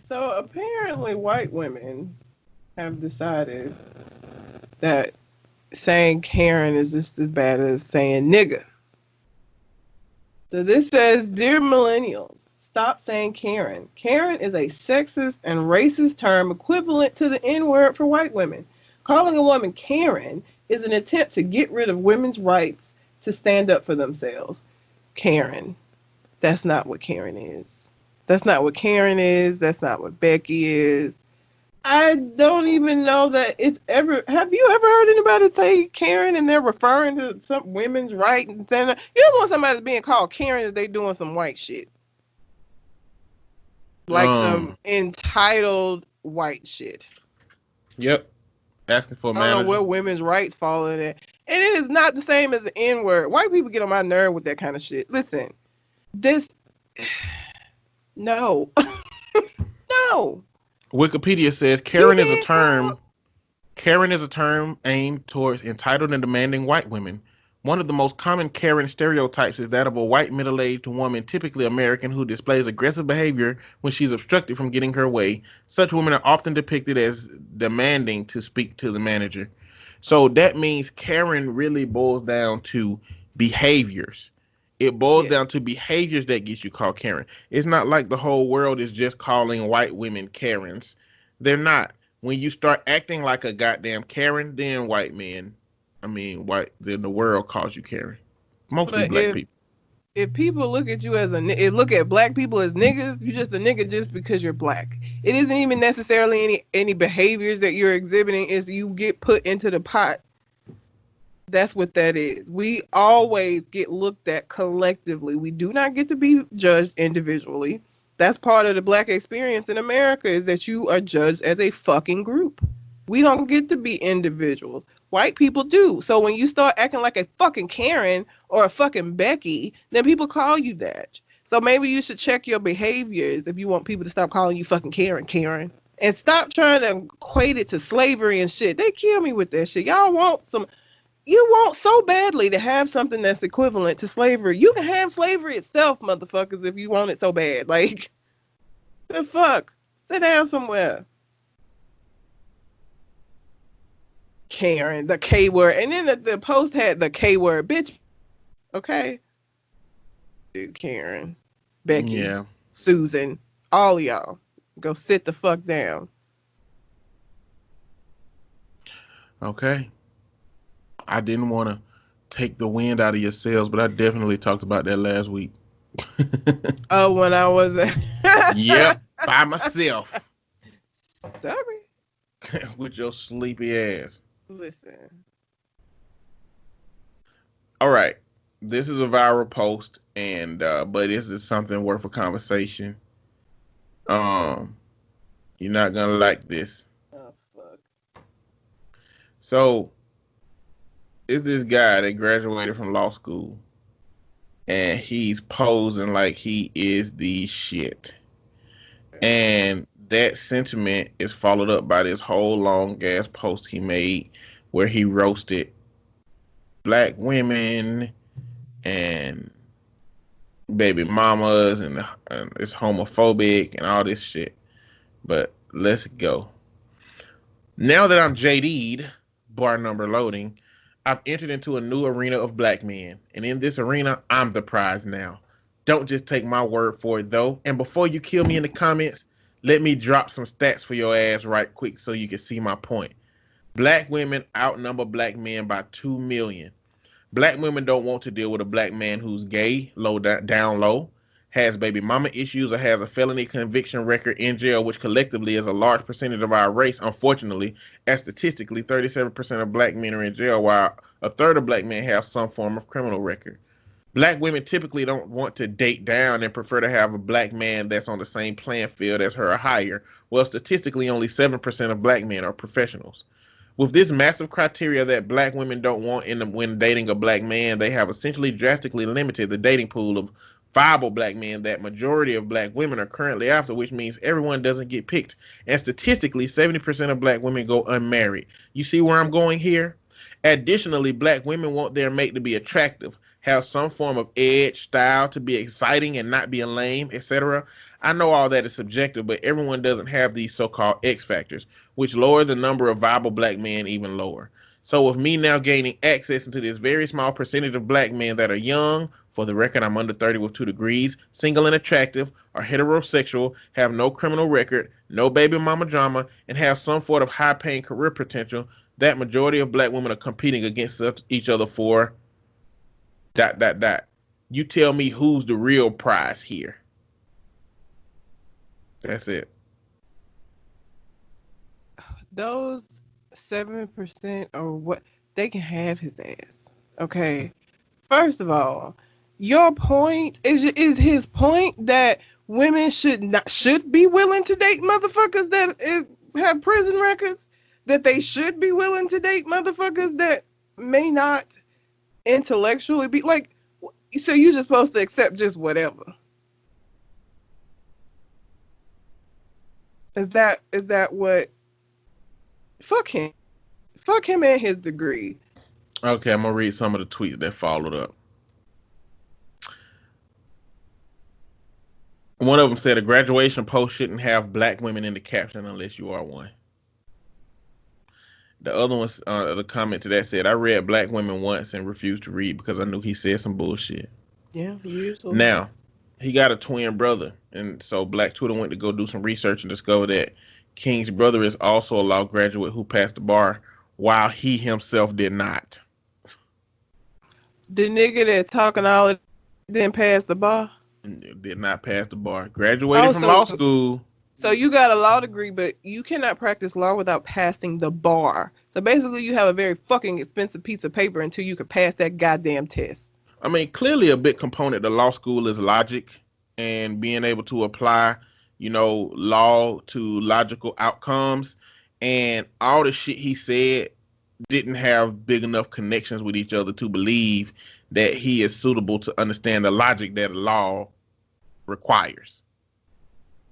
So apparently white women have decided that saying Karen is just as bad as saying nigga. So this says, dear millennials, stop saying Karen. Karen is a sexist and racist term equivalent to the N-word for white women. Calling a woman Karen is an attempt to get rid of women's rights to stand up for themselves. Karen. That's not what Karen is. That's not what Karen is. That's not what Becky is. I don't even know that it's ever. Have you ever heard anybody say Karen and they're referring to some women's right and saying, you don't want somebody's being called Karen if they doing some white shit, like some entitled white shit. Yep. Asking for a manager. I don't know where women's rights fall in it. And it is not the same as the N-word. White people get on my nerve with that kind of shit. Listen, this... No. No. Wikipedia says Karen is a term. Karen is a term aimed towards entitled and demanding white women. One of the most common Karen stereotypes is that of a white middle-aged woman, typically American, who displays aggressive behavior when she's obstructed from getting her way. Such women are often depicted as demanding to speak to the manager. So that means Karen really boils down to behaviors. It boils down to behaviors that gets you called Karen. It's not like the whole world is just calling white women Karens. They're not. When you start acting like a goddamn Karen, then then the world calls you Karen. Mostly black people. If people look at you as look at black people as niggas, you just a nigga just because you're black. It isn't even necessarily any behaviors that you're exhibiting. Is you get put into the pot. That's what that is. We always get looked at collectively. We do not get to be judged individually. That's part of the black experience in America, is that you are judged as a fucking group. We don't get to be individuals. White people do. So when you start acting like a fucking Karen or a fucking Becky, then people call you that. So maybe you should check your behaviors if you want people to stop calling you fucking Karen. And stop trying to equate it to slavery and shit. They kill me with that shit. You want so badly to have something that's equivalent to slavery. You can have slavery itself, motherfuckers, if you want it so bad. Like, the fuck? Sit down somewhere. Karen, the K word. And then the post had the K word, bitch. Okay? Dude, Karen, Becky, Susan, all y'all. Go sit the fuck down. Okay. I didn't want to take the wind out of your sails, but I definitely talked about that last week. Oh, when I was Yep, by myself. Sorry. With your sleepy ass. Listen. All right. This is a viral post, and but this is something worth a conversation. You're not gonna like this. Oh fuck. So it's this guy that graduated from law school, and he's posing like he is the shit. And that sentiment is followed up by this whole long ass post he made where he roasted black women and baby mamas and it's homophobic and all this shit. But let's go. Now that I'm JD'd, bar number loading, I've entered into a new arena of black men. And in this arena, I'm the prize now. Don't just take my word for it, though. And before you kill me in the comments, let me drop some stats for your ass right quick so you can see my point. Black women outnumber black men by 2 million. Black women don't want to deal with a black man who's gay, down low, has baby mama issues, or has a felony conviction record in jail, which collectively is a large percentage of our race. Unfortunately, as statistically, 37% of black men are in jail, while a third of black men have some form of criminal record. Black women typically don't want to date down and prefer to have a black man that's on the same playing field as her or higher. Well, statistically, only 7% of black men are professionals. With this massive criteria that black women don't want when dating a black man, they have essentially drastically limited the dating pool of viable black men that majority of black women are currently after, which means everyone doesn't get picked. And statistically, 70% of black women go unmarried. You see where I'm going here? Additionally, black women want their mate to be attractive, have some form of edge, style, to be exciting and not be lame, etc. I know all that is subjective, but everyone doesn't have these so-called X factors, which lower the number of viable black men even lower. So with me now gaining access into this very small percentage of black men that are young, for the record, I'm under 30 with 2 degrees, single and attractive, are heterosexual, have no criminal record, no baby mama drama, and have some sort of high-paying career potential, that majority of black women are competing against each other for ... You tell me who's the real prize here. That's it. Those 7% or what, they can have his ass. Okay. First of all, your point is his point that women should be willing to date motherfuckers that have prison records, that they should be willing to date motherfuckers that may not intellectually be like, so you're just supposed to accept just whatever. Is that what? Fuck him and his degree. Okay, I'm gonna read some of the tweets that followed up. One of them said a graduation post shouldn't have black women in the caption unless you are one. The other one, the comment to that said, I read black women once and refused to read because I knew he said some bullshit. Yeah, usually. Now, he got a twin brother, and so Black Twitter went to go do some research and discover that King's brother is also a law graduate who passed the bar, while he himself did not. The nigga that talking all it didn't pass the bar? Did not pass the bar. Graduated from law school. So you got a law degree, but you cannot practice law without passing the bar. So basically you have a very fucking expensive piece of paper until you can pass that goddamn test. I mean, clearly a big component of law school is logic and being able to apply, law to logical outcomes. And all the shit he said didn't have big enough connections with each other to believe that he is suitable to understand the logic that a law requires.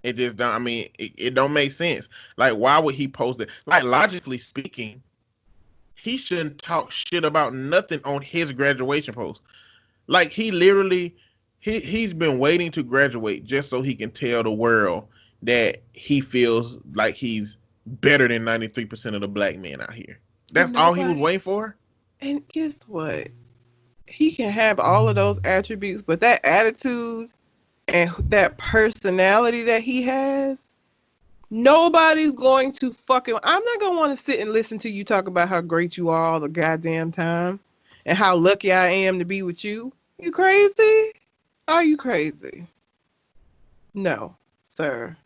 It just don't, it don't make sense. Like, why would he post it? Like, logically speaking, he shouldn't talk shit about nothing on his graduation post. Like, he literally, he's been waiting to graduate just so he can tell the world that he feels like he's better than 93% of the black men out here. That's all he was waiting for. And guess what? He can have all of those attributes, but that attitude and that personality that he has, nobody's going to fucking... I'm not going to want to sit and listen to you talk about how great you are all the goddamn time and how lucky I am to be with you. You crazy? Are you crazy? No, sir.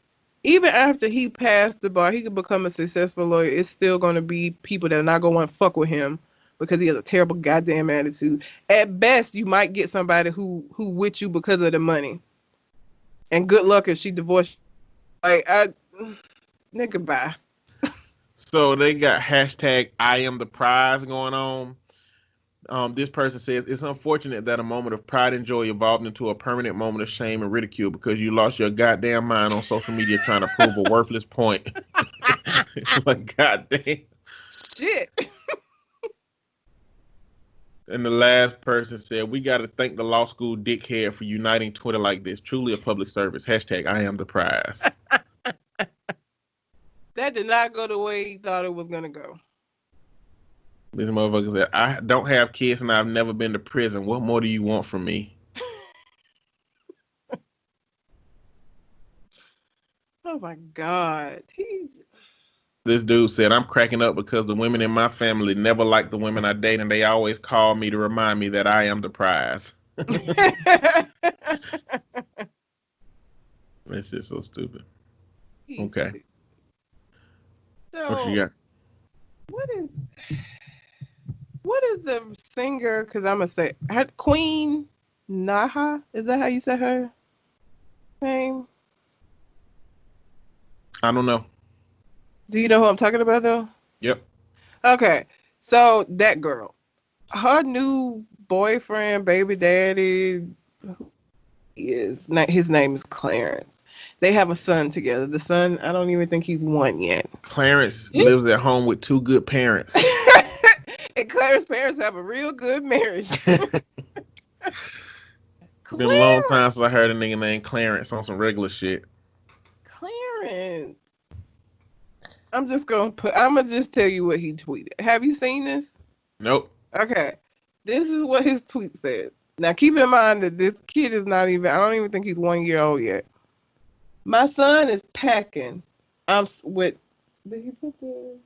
Even after he passed the bar, he could become a successful lawyer. It's still going to be people that are not going to want to fuck with him because he has a terrible goddamn attitude. At best, you might get somebody who with you because of the money. And good luck if she divorced. Nigga, bye. So they got hashtag I am the prize going on. This person says, it's unfortunate that a moment of pride and joy evolved into a permanent moment of shame and ridicule because you lost your goddamn mind on social media trying to prove a worthless point. Like, goddamn. Shit. And the last person said, we got to thank the law school dickhead for uniting Twitter like this. Truly a public service. Hashtag I am the prize. That did not go the way he thought it was going to go. This motherfucker said, I don't have kids and I've never been to prison. What more do you want from me? Oh my God. This dude said, I'm cracking up because the women in my family never liked the women I date and they always call me to remind me that I am the prize. It's just so stupid. Okay. So, what you got? What is the singer? Because I'm going to say, Queen Naha? Is that how you say her name? I don't know. Do you know who I'm talking about, though? Yep. Okay. So, that girl. Her new boyfriend, baby daddy, his name is Clarence. They have a son together. The son, I don't even think he's one yet. Clarence lives at home with two good parents. And Clarence's parents have a real good marriage. It's been a long time since I heard a nigga named Clarence on some regular shit. Clarence. I'm gonna just tell you what he tweeted. Have you seen this? Nope. Okay. This is what his tweet said. Now keep in mind that this kid is I don't even think he's 1 year old yet. My son is packing. Did he put the...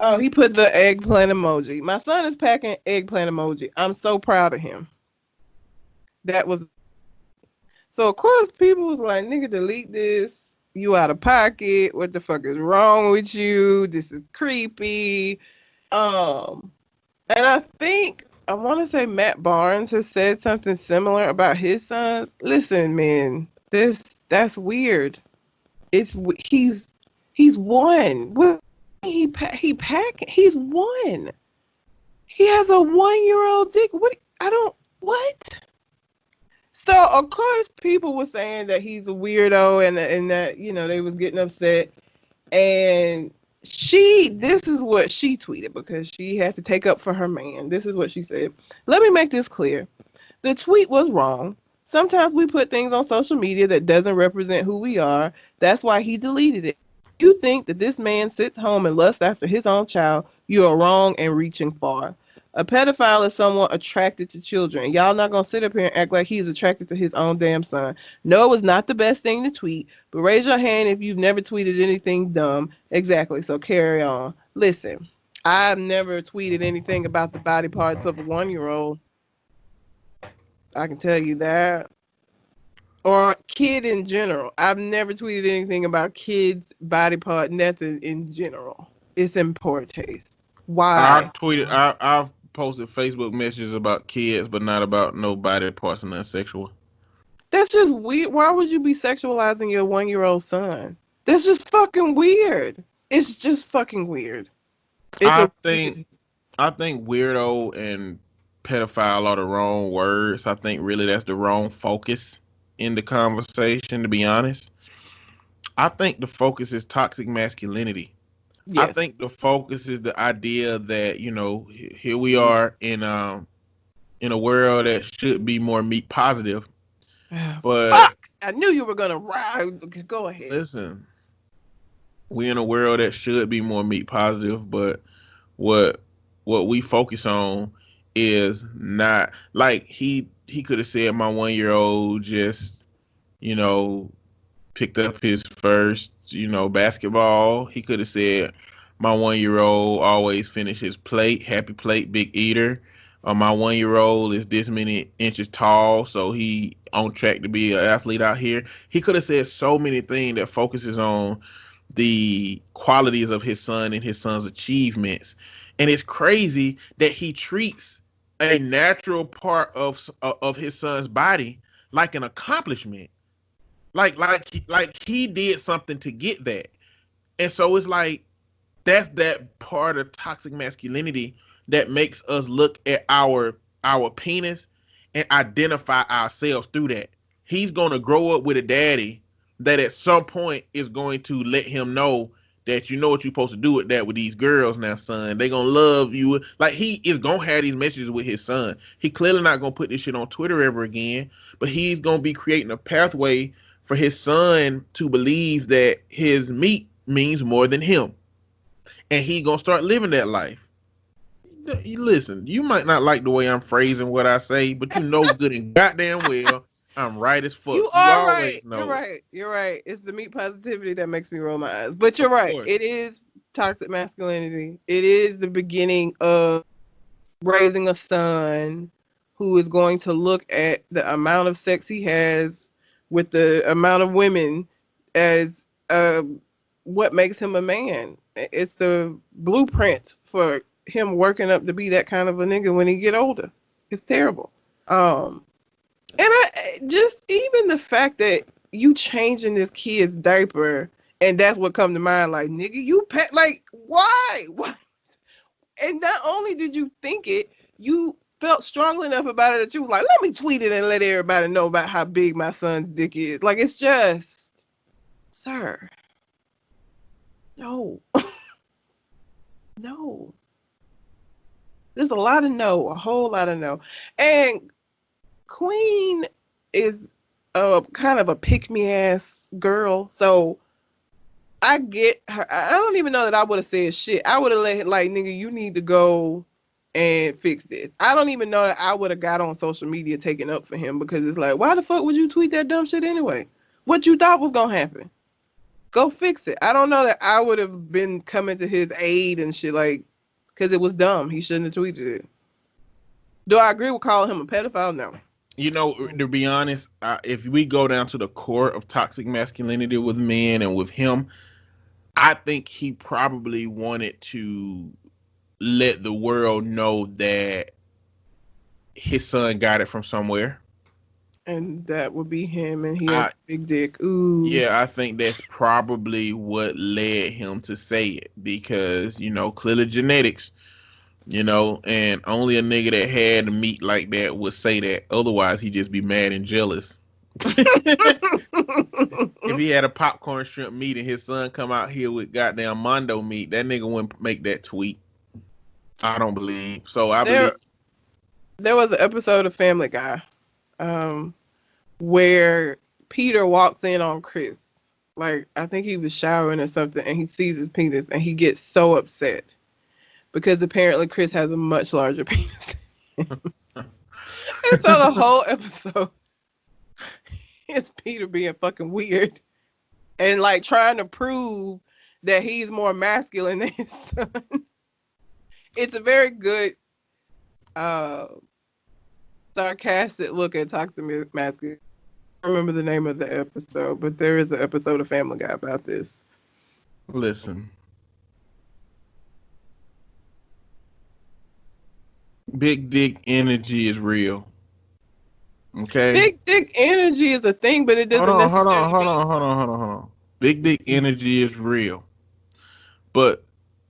Oh, he put the eggplant emoji. My son is packing eggplant emoji. I'm so proud of him. So of course people was like, nigga, delete this. You out of pocket. What the fuck is wrong with you? This is creepy. And I think I want to say Matt Barnes has said something similar about his sons. Listen, man, that's weird. He's one. What he's one. He has a 1-year-old dick. What? So of course people were saying that he's a weirdo and that they was getting upset. And this is what she tweeted because she had to take up for her man. This is what she said. Let me make this clear. The tweet was wrong. Sometimes we put things on social media that doesn't represent who we are. That's why he deleted it. If you think that this man sits home and lusts after his own child, you are wrong and reaching far. A pedophile is someone attracted to children. Y'all not going to sit up here and act like he's attracted to his own damn son. No, it was not the best thing to tweet, but raise your hand if you've never tweeted anything dumb. Exactly, so carry on. Listen, I've never tweeted anything about the body parts of a 1-year-old. I can tell you that. Or kid in general. I've never tweeted anything about kids' body part, nothing in general. It's in poor taste. Why? I've posted Facebook messages about kids, but not about no body parts and nothing sexual. That's just weird. Why would you be sexualizing your 1-year-old son? That's just fucking weird. It's just fucking weird. I think weirdo and pedophile are the wrong words. I think really that's the wrong focus in the conversation, to be honest. I think the focus is toxic masculinity. Yes. I think the focus is the idea that, here we are in a world that should be more meat positive. But fuck! I knew you were gonna ride. Go ahead. Listen, we're in a world that should be more meat positive, but what we focus on is not like he could have said my 1-year-old just, picked up his first, basketball. He could have said my 1-year-old always finish his plate, happy plate, big eater. My 1-year-old is this many inches tall, so he on track to be an athlete out here. He could have said so many things that focuses on the qualities of his son and his son's achievements. And it's crazy that he treats a natural part of his son's body like an accomplishment. Like he did something to get that. And so it's like that's that part of toxic masculinity that makes us look at our penis and identify ourselves through that. He's going to grow up with a daddy that at some point is going to let him know that you know what you're supposed to do with that with these girls now, son. They're going to love you. Like, he is going to have these messages with his son. He clearly not going to put this shit on Twitter ever again, but he's going to be creating a pathway for his son to believe that his meat means more than him. And he's going to start living that life. Listen, you might not like the way I'm phrasing what I say, but you know good and goddamn well I'm right as fuck. You are right. You're right. It's the meat positivity that makes me roll my eyes. But you're right. It is toxic masculinity. It is the beginning of raising a son who is going to look at the amount of sex he has with the amount of women as what makes him a man. It's the blueprint for him working up to be that kind of a nigga when he get older. It's terrible. And I just, even the fact that you changing this kid's diaper and that's what come to mind, like, nigga, you like, why? And not only did you think it, you felt strongly enough about it that you was like, let me tweet it and let everybody know about how big my son's dick is. Like, it's just, sir, no. No. There's a lot of no, a whole lot of no. And Queen is a kind of a pick-me-ass girl, so I get her. I don't even know that I would have said shit. I would have let, like, nigga, you need to go and fix this. I don't even know that I would have got on social media taking up for him, because it's like, why the fuck would you tweet that dumb shit anyway? What you thought was gonna happen? Go fix it. I don't know that I would have been coming to his aid and shit, like, because it was dumb. He shouldn't have tweeted it. Do I agree with calling him a pedophile? No. You know, to be honest, if we go down to the core of toxic masculinity with men and with him, I think he probably wanted to let the world know that his son got it from somewhere. And that would be him, and he has I a big dick. Ooh. Yeah, I think that's probably what led him to say it because, clearly genetics, and only a nigga that had a meat like that would say that. Otherwise, he'd just be mad and jealous. If he had a popcorn shrimp meat and his son come out here with goddamn Mondo meat, that nigga wouldn't make that tweet. I don't believe. So I believe. There was an episode of Family Guy where Peter walks in on Chris. Like, I think he was showering or something, and he sees his penis, and he gets so upset because apparently Chris has a much larger penis. And so the whole episode is Peter being fucking weird and like trying to prove that he's more masculine than his son. It's a very good sarcastic look at toxic masculinity. I don't remember the name of the episode, but there is an episode of Family Guy about this. Listen. Big dick energy is real. Okay? Big dick energy is a thing, but it doesn't Hold necessarily on. Big dick energy is real. But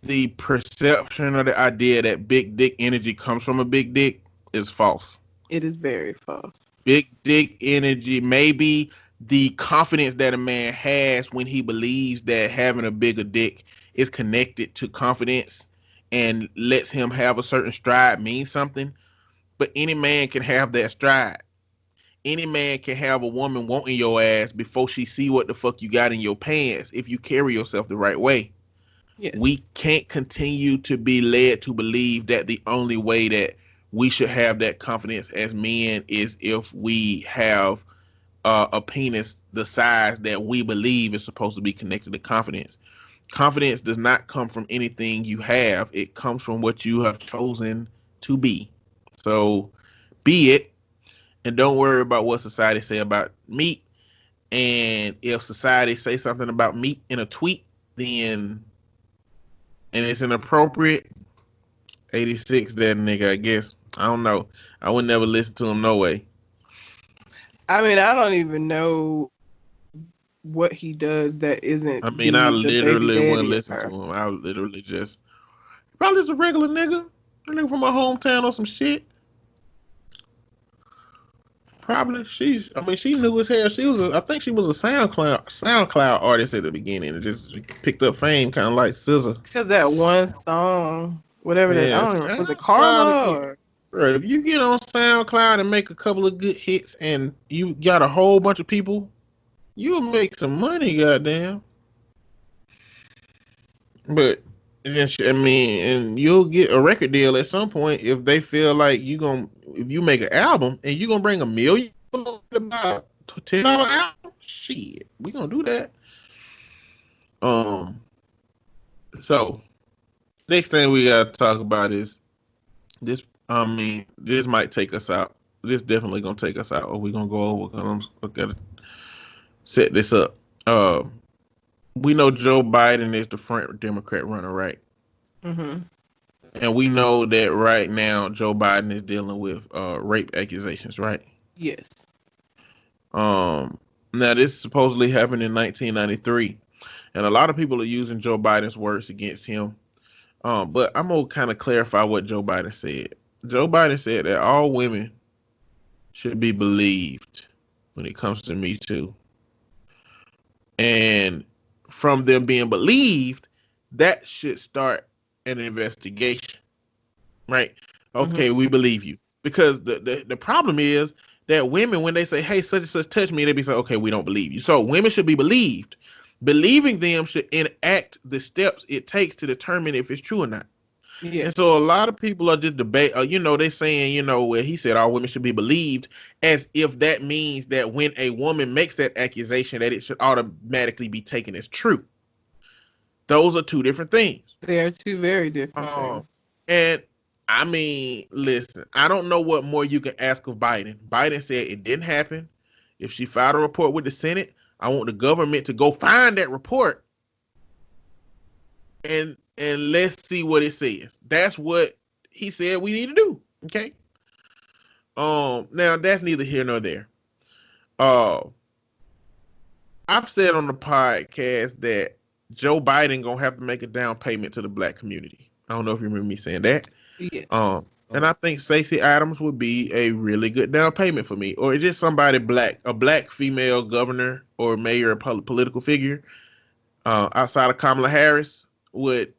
the perception or the idea that big dick energy comes from a big dick is false. It is very false. Big dick energy, maybe the confidence that a man has when he believes that having a bigger dick is connected to confidence and lets him have a certain stride means something. But any man can have that stride. Any man can have a woman wanting your ass before she see what the fuck you got in your pants if you carry yourself the right way. Yes. We can't continue to be led to believe that the only way that we should have that confidence as men is if we have a penis the size that we believe is supposed to be connected to confidence. Confidence does not come from anything you have. It comes from what you have chosen to be. So be it, and don't worry about what society say about meat. And if society say something about meat in a tweet, then and it's inappropriate, 86 that nigga, I guess. I don't know. I would never listen to him no way. I mean, I don't even know what he does that isn't. I mean, I literally wouldn't listen to him. I literally just probably just a regular nigga. A nigga from my hometown or some shit. Probably she knew as hell. I think she was a SoundCloud artist at the beginning and just picked up fame kind of like SZA. Because that one song, whatever that, I don't remember, was it Karma or? Bro, if you get on SoundCloud and make a couple of good hits and you got a whole bunch of people, you'll make some money, goddamn. But and you'll get a record deal at some point if they feel like if you make an album and you're gonna bring $1 million about $10 album, shit, we gonna do that. So next thing we gotta talk about is this. This might take us out. This definitely gonna take us out. Or we're gonna go over. I'm gonna set this up. We know Joe Biden is the front Democrat runner, right? Mm-hmm. And we know that right now Joe Biden is dealing with rape accusations, right? Yes. Now this supposedly happened in 1993, and a lot of people are using Joe Biden's words against him. But I'm gonna kind of clarify what Joe Biden said. Joe Biden said that all women should be believed when it comes to Me Too. And from them being believed, that should start an investigation. Right? Okay, we believe you. Because the problem is that women, when they say, hey, such and such touch me, they be saying, okay, we don't believe you. So women should be believed. Believing them should enact the steps it takes to determine if it's true or not. Yeah. And so a lot of people are just they saying, where he said all women should be believed, as if that means that when a woman makes that accusation that it should automatically be taken as true. Those are two different things. They are two very different things. And I mean, listen, I don't know what more you can ask of Biden. Biden said it didn't happen. If she filed a report with the Senate, I want the government to go find that report and let's see what it says. That's what he said we need to do. Okay. Now that's neither here nor there. Uh, I've said on the podcast that Joe Biden gonna have to make a down payment to the black community. I don't know if you remember me saying that. Yes. And I think Stacey Adams would be a really good down payment for me, or just somebody black, a black female governor or mayor, or political figure outside of Kamala Harris would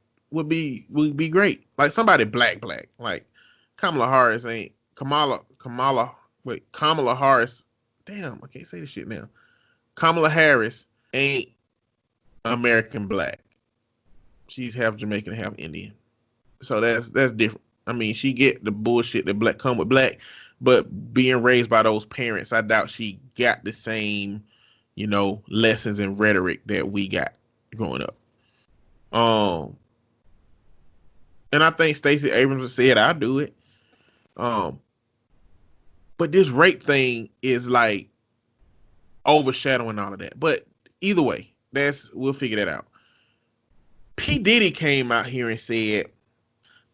be great. Like somebody black, like Kamala Harris ain't Kamala Harris. Damn, I can't say this shit now. Kamala Harris ain't American black. She's half Jamaican, half Indian. So that's different. I mean, she get the bullshit that black come with black, but being raised by those parents, I doubt she got the same, lessons and rhetoric that we got growing up. And I think Stacey Abrams said I'll do it. But this rape thing is like overshadowing all of that. But either way, we'll figure that out. P. Diddy came out here and said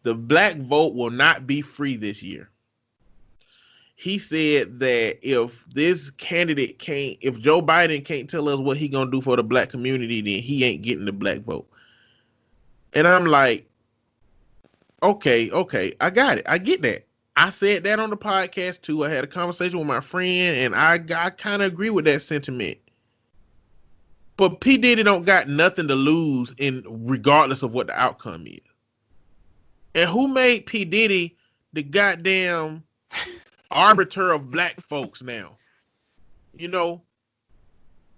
the black vote will not be free this year. He said that if Joe Biden can't tell us what he gonna do for the black community, then he ain't getting the black vote. And I'm like, okay, I got it. I get that. I said that on the podcast too. I had a conversation with my friend, and I kind of agree with that sentiment. But P. Diddy don't got nothing to lose regardless of what the outcome is. And who made P. Diddy the goddamn arbiter of black folks now?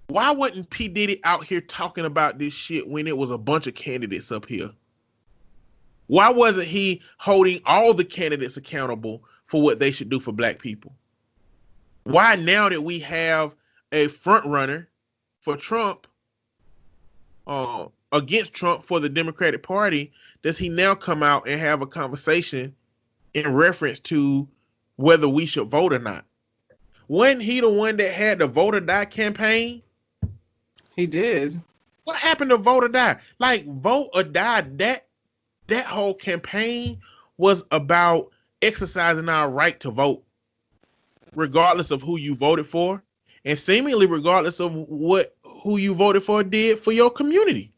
Why wasn't P. Diddy out here talking about this shit when it was a bunch of candidates up here? Why wasn't he holding all the candidates accountable for what they should do for black people? Why now that we have a front runner for Trump, against Trump for the Democratic Party, does he now come out and have a conversation in reference to whether we should vote or not? Wasn't he the one that had the Vote or Die campaign? He did. What happened to Vote or Die? Like Vote or Die, that whole campaign was about exercising our right to vote, regardless of who you voted for, and seemingly regardless of who you voted for did for your community.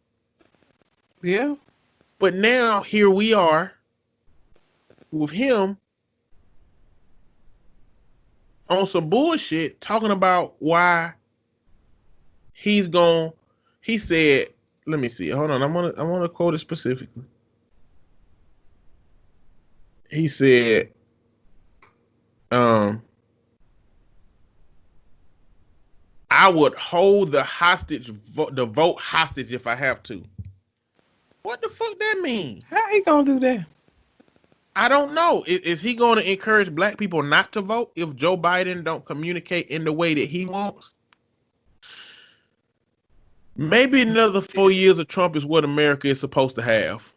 Yeah. But now here we are with him on some bullshit talking about why he said, let me see. Hold on. I want to quote it specifically. He said, I would hold the vote hostage if I have to. What the fuck that mean? How he gonna do that? I don't know. Is he going to encourage black people not to vote if Joe Biden don't communicate in the way that he wants? Maybe another 4 years of Trump is what America is supposed to have.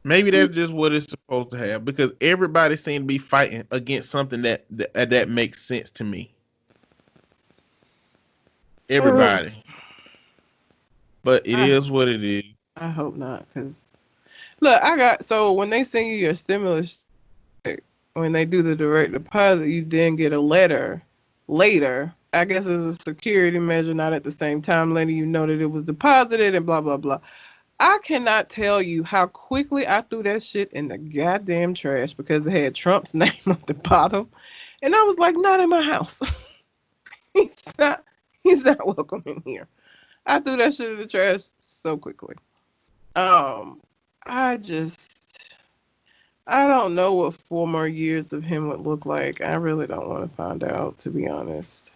Maybe that's just what it's supposed to have, because everybody seems to be fighting against something that makes sense to me. Everybody. But it is what it is. I hope not, because look, so when they send you your stimulus check, when they do the direct deposit, you then get a letter later. I guess it's a security measure, not at the same time, letting you know that it was deposited and blah, blah, blah. I cannot tell you how quickly I threw that shit in the goddamn trash because it had Trump's name at the bottom. And I was like, not in my house. He's not welcome in here. I threw that shit in the trash so quickly. I don't know what 4 more years of him would look like. I really don't want to find out, to be honest.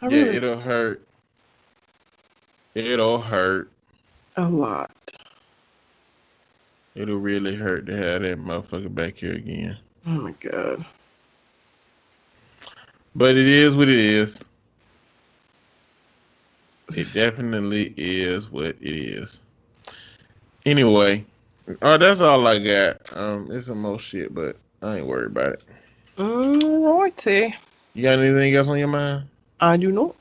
It'll hurt. It'll hurt. A lot. It'll really hurt to have that motherfucker back here again. Oh my God. But it is what it is. It definitely is what it is. Anyway, Oh, that's all I got. It's some more shit, but I ain't worried about it. Righty. You got anything else on your mind? I do not.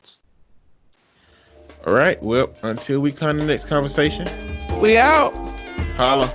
All right. Well, until we come to the next conversation, We out. holla.